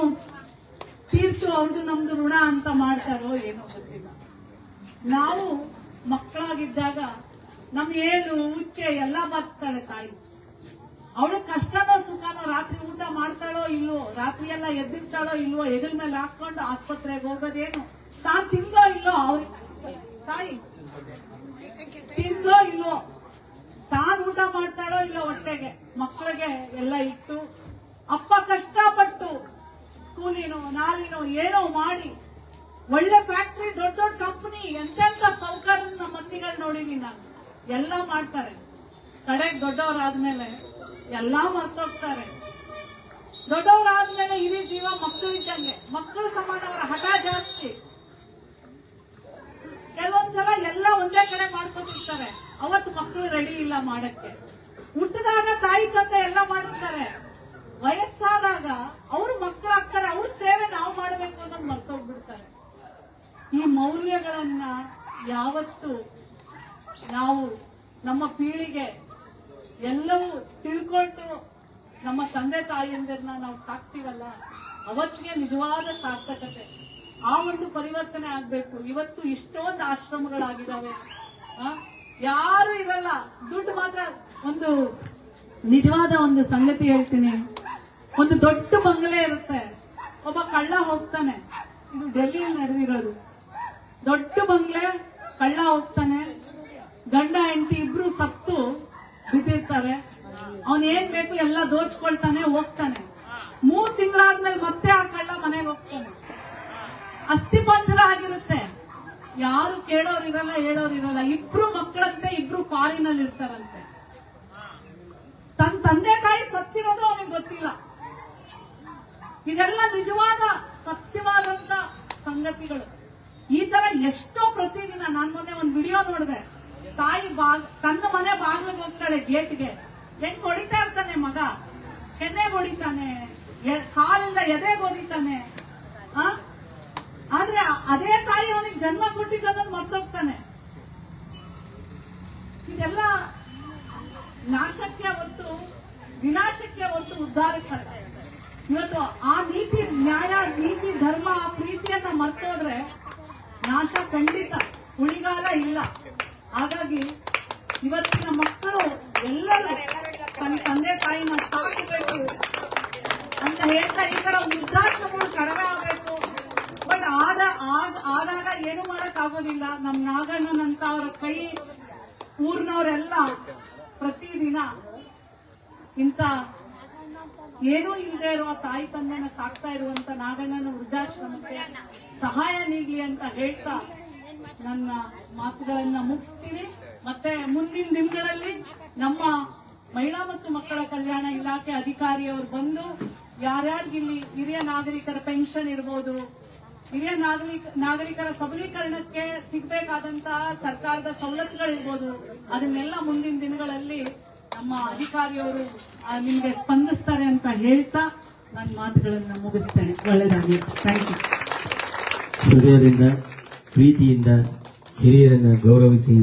ತೀರ್ತು ಅವ್ರದ್ದು ನಮ್ದು ಋಣ ಅಂತ ಮಾಡ್ತಾರೋ ಏನೋ ಗೊತ್ತಿಲ್ಲ. ನಾವು ಮಕ್ಕಳಾಗಿದ್ದಾಗ ನಮ್ ಏಳು ಉಚ್ಚೆ ಎಲ್ಲಾ ಬಾಚಿಸ್ತಾಳೆ ತಾಯಿ. ಅವಳು ಕಷ್ಟನೋ ಸುಖನೋ, ರಾತ್ರಿ ಊಟ ಮಾಡ್ತಾಳೋ ಇಲ್ವೋ, ರಾತ್ರಿ ಎಲ್ಲ ಎದ್ದಿರ್ತಾಳೋ ಇಲ್ವೋ, ಹೆಗಲ್ ಮೇಲೆ ಹಾಕೊಂಡು ಆಸ್ಪತ್ರೆಗೆ ಹೋಗೋದೇನು, ತಾನು ತಿಂದೋ ಇಲ್ಲೋ ಅವ್ರಿಗೆ ತಾಯಿ ಇಟ್ಟು ಅಪ್ಪ ಕಷ್ಟಪಟ್ಟು ಕೂಲಿನೋ ನಾಲಿನೋ ಏನೋ ಮಾಡಿ ಒಳ್ಳೆ ಫ್ಯಾಕ್ಟ್ರಿ, ದೊಡ್ಡ ದೊಡ್ಡ ಕಂಪನಿ, ಎಂತೆಂತ ಸೌಕರ್ಯ ಮಂದಿಗಳು ನೋಡಿದೀನಿ ನಾನು. ಎಲ್ಲ ಮಾಡ್ತಾರೆ, ಕಡೆಗೆ ದೊಡ್ಡವರಾದ್ಮೇಲೆ ಎಲ್ಲಾ ಮರ್ತೋಗ್ತಾರೆ. ದೊಡ್ಡವರಾದ್ಮೇಲೆ ಇಡೀ ಜೀವ ಮಕ್ಕಳಿದ್ದಂಗೆ, ಮಕ್ಕಳ ಸಮಾನ ಅವರ ಹಠ ಜಾಸ್ತಿ. ಕೆಲವೊಂದ್ಸಲ ಎಲ್ಲ ಒಂದೇ ಕಡೆ ಮಾಡ್ಕೊತಿರ್ತಾರೆ, ಅವತ್ತು ಮಕ್ಕಳು ರೆಡಿ ಇಲ್ಲ ಮಾಡಕ್ಕೆ. ಹುಟ್ಟಿದಾಗ ತಾಯಿ ತಂದೆ ಎಲ್ಲ ಮಾಡಿರ್ತಾರೆ, ವಯಸ್ಸಾದಾಗ ಅವರು ಮಕ್ಕಳಾಗ್ತಾರೆ, ಅವ್ರ ಸೇವೆ ನಾವು ಮಾಡಬೇಕು ಅನ್ನೋದು ಮರ್ತೋಗ್ಬಿಡ್ತಾರೆ. ಈ ಮೌಲ್ಯಗಳನ್ನ ಯಾವತ್ತು ನಾವು ನಮ್ಮ ಪೀಳಿಗೆ ಎಲ್ಲವೂ ತಿಳ್ಕೊಂಡು ನಮ್ಮ ತಂದೆ ತಾಯಿಯಂದಿರನ್ನ ನಾವು ಸಾಕ್ತಿವಲ್ಲ, ಅವತ್ತಿಗೆ ನಿಜವಾದ ಸಾರ್ಥಕತೆ. ಆ ಒಂದು ಪರಿವರ್ತನೆ ಆಗ್ಬೇಕು. ಇವತ್ತು ಇಷ್ಟೊಂದು ಆಶ್ರಮಗಳಾಗಿದ್ದಾವೆ, ಯಾರು ಇರಲ್ಲ, ದುಡ್ಡು ಮಾತ್ರ. ಒಂದು ನಿಜವಾದ ಒಂದು ಸಂಗತಿ ಹೇಳ್ತೀನಿ, ಒಂದು ದೊಡ್ಡ ಬಂಗಲೆ ಇರುತ್ತೆ, ಒಬ್ಬ ಕಳ್ಳ ಹೋಗ್ತಾನೆ, ಇದು ಡೆಲ್ಲಿಯಲ್ಲಿ ನಡೆದಿರೋದು. ದೊಡ್ಡ ಬಂಗ್ಲೆ, ಕಳ್ಳ ಹೋಗ್ತಾನೆ, ಗಂಡ ಹೆಂಡತಿ ಇಬ್ರು ಸತ್ತು ಬಿದ್ದಿರ್ತಾರೆ. ಅವನ್ ಏನ್ ಬೇಕು ಎಲ್ಲ ದೋಚ್ಕೊಳ್ತಾನೆ, ಹೋಗ್ತಾನೆ. 3 ತಿಂಗಳಾದ್ಮೇಲೆ ಮತ್ತೆ ಆ ಕಳ್ಳ ಮನೆಗೆ ಹೋಗ್ತಾನೆ. ಅಸ್ಥಿ ಪಂಜರ ಆಗಿರುತ್ತೆ, ಯಾರು ಕೇಳೋರಿರಲ್ಲ, ಹೇಳೋರಿರಲ್ಲ. ಇಬ್ರು ಮಕ್ಕಳಂತೆ, ಇಬ್ರು ಫಾರಿನಲ್ಲಿ ಇರ್ತಾರಂತೆ. ತನ್ನ ತಂದೆ ತಾಯಿ ಸತ್ತಿರೋದು ಅವನಿಗೆ ಗೊತ್ತಿಲ್ಲ. ಇದೆಲ್ಲ ನಿಜವಾದ ಸತ್ಯವಾದಂತ ಸಂಗತಿಗಳು. ಈ ತರ ಎಷ್ಟೋ ಪ್ರತಿದಿನ. ನಾನ್ ಮೊನ್ನೆ ಒಂದು ವಿಡಿಯೋ ನೋಡಿದೆ, ತಾಯಿ ತನ್ನ ಮನೆ ಬಾಗಿಲಿಗೆ ಹೋಗ್ತಾಳೆ, ಗೇಟ್ಗೆ ಹೆಂಗ್ ಹೊಡಿತಾ ಇರ್ತಾನೆ ಮಗ, ಕೆನ್ನೆಗೆ ಹೊಡಿತಾನೆ, ಕಾಲಿಂದ ಎದೆಗೆ ಹೊಡಿತಾನೆ. ಆದ್ರೆ ಅದೇ ತಾಯಿ ಅವನಿಗೆ ಜನ್ಮ ಕೊಟ್ಟಿದ್ದನ್ನು ಮರ್ತೋಗ್ತಾನೆ. ಇದೆಲ್ಲ ನಾಶಕ್ಕೆ ಹೊತ್ತು, ವಿನಾಶಕ್ಕೆ ಹೊತ್ತು ಉದ್ಧಾರಕ್ಕಲ್ಲ. ಇವತ್ತು ಆ ನೀತಿ, ನ್ಯಾಯ, ನೀತಿ, ಧರ್ಮ, ಆ ಪ್ರೀತಿಯನ್ನ ಮರ್ತೋದ್ರೆ ನಾಶ ಖಂಡಿತ, ಉಳಿಗಾಲ ಇಲ್ಲ. ಹಾಗಾಗಿ ಇವತ್ತಿನ ಮಕ್ಕಳು ಎಲ್ಲರೂ ತನ್ನ ತಂದೆ ತಾಯಿನ ಸಾಕಬೇಕು ಅಂತ ಹೇಳ್ತಾ, ಈ ತರ ವೃದ್ಧಾಶ್ರಮಗಳು ಕಡಿಮೆ ಆಗಬೇಕು. ಬಟ್ ಆದಾಗ ಏನು ಮಾಡಕ್ ಆಗೋದಿಲ್ಲ. ನಮ್ ನಾಗಣ್ಣನಂತ ಅವರ ಕೈ ಊರ್ನವರೆಲ್ಲ ಪ್ರತಿದಿನ ಇಂತ ಏನೂ ಇಲ್ಲದೆ ಇರುವ ತಾಯಿ ತಂದೆನ ಸಾಕ್ತಾ ಇರುವಂತ ನಾಗಣ್ಣನ ವೃದ್ಧಾಶ್ರಮಕ್ಕೆ ಸಹಾಯ ನೀಡಲಿ ಅಂತ ಹೇಳ್ತಾ ನನ್ನ ಮಾತುಗಳನ್ನ ಮುಗಿಸ್ತೀನಿ. ಮತ್ತೆ ಮುಂದಿನ ದಿನಗಳಲ್ಲಿ ನಮ್ಮ ಮಹಿಳಾ ಮತ್ತು ಮಕ್ಕಳ ಕಲ್ಯಾಣ ಇಲಾಖೆ ಅಧಿಕಾರಿಯವರು ಬಂದು ಯಾರ್ಯಾರಿಗಿಲ್ಲಿ ಹಿರಿಯ ನಾಗರಿಕರ ಪೆನ್ಷನ್ ಇರ್ಬೋದು, ಹಿರಿಯ ನಾಗರಿಕರ ಸಬಲೀಕರಣಕ್ಕೆ ಸಿಗಬೇಕಾದಂತಹ ಸರ್ಕಾರದ ಸವಲತ್ತುಗಳಿರ್ಬೋದು, ಅದನ್ನೆಲ್ಲ ಮುಂದಿನ ದಿನಗಳಲ್ಲಿ ನಮ್ಮ ಅಧಿಕಾರಿಯವರು ನಿಮಗೆ ಸ್ಪಂದಿಸ್ತಾರೆ ಅಂತ ಹೇಳ್ತಾ ನನ್ನ ಮಾತುಗಳನ್ನ ಮುಗಿಸ್ತೇನೆ. ಒಳ್ಳೆಯದಾಗಿ. Thank you. ಹೃದಯದಿಂದ, ಪ್ರೀತಿಯಿಂದ ಹಿರಿಯರನ್ನ ಗೌರವಿಸಿ,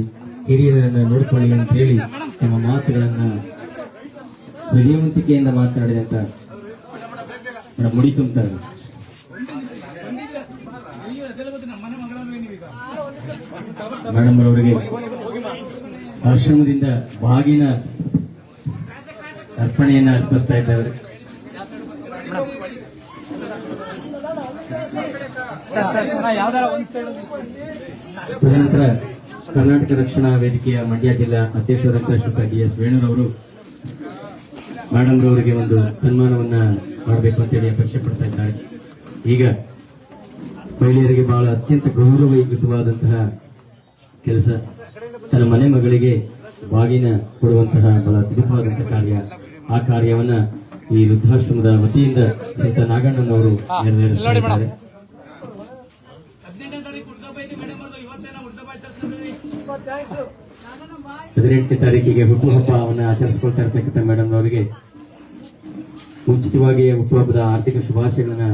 ಹಿರಿಯರನ್ನ ನೋಡ್ಕೊಳ್ಳಿ ಅಂತ ಹೇಳಿ ನಮ್ಮ ಮಾತುಗಳನ್ನ ಹೃದಯವಂತಿಕೆಯಿಂದ ಮಾತನಾಡಿದಂತ ಮುಡಿ ತುಂಬುತ್ತಾರೆ. ಮೇಡಮ್ ಅವರಿಗೆ ಆಶ್ರಮದಿಂದ ಬಾಗಿನ ಅರ್ಪಣೆಯನ್ನ ಅರ್ಪಿಸ್ತಾ ಇದ್ದಾರೆ. ತದನಂತರ ಕರ್ನಾಟಕ ರಕ್ಷಣಾ ವೇದಿಕೆಯ ಮಂಡ್ಯ ಜಿಲ್ಲಾ ಅಧ್ಯಕ್ಷರಾದ ಶ್ರೀ ಡಿ.ಎಸ್. ವೇಣುರವರು ಮೇಡಮ್ ರವರಿಗೆ ಒಂದು ಸನ್ಮಾನವನ್ನ ಮಾಡಬೇಕು ಅಂತೇಳಿ ಅಪೇಕ್ಷೆ ಪಡ್ತಾ ಇದ್ದಾರೆ. ಈಗ ಮಹಿಳೆಯರಿಗೆ ಬಹಳ ಅತ್ಯಂತ ಗೌರವಯುತವಾದಂತಹ ಕೆಲಸ, ತನ್ನ ಮನೆ ಮಗಳಿಗೆ ಬಾಗಿನ ಕೊಡುವಂತಹ ಬಹಳ ಅದ್ಭುತವಾದಂತಹ ಕಾರ್ಯ. ಆ ಕಾರ್ಯವನ್ನ ಈ ವೃದ್ಧಾಶ್ರಮದ ವತಿಯಿಂದ ಶ್ರೀತ ನಾಗಣ್ಣನವರು ನೆರವೇರಿಸುತ್ತಿದ್ದಾರೆ. 18ನೇ ತಾರೀಕಿಗೆ ಹುಟ್ಟುಹಬ್ಬವನ್ನು ಆಚರಿಸಿಕೊಳ್ತಾ ಇರ್ತಕ್ಕಂಥ ಮೇಡಮ್ ಅವರಿಗೆ ಉಚಿತವಾಗಿ ಹುಟ್ಟುಹಬ್ಬದ ಆರ್ಥಿಕ ಶುಭಾಶಯಗಳನ್ನ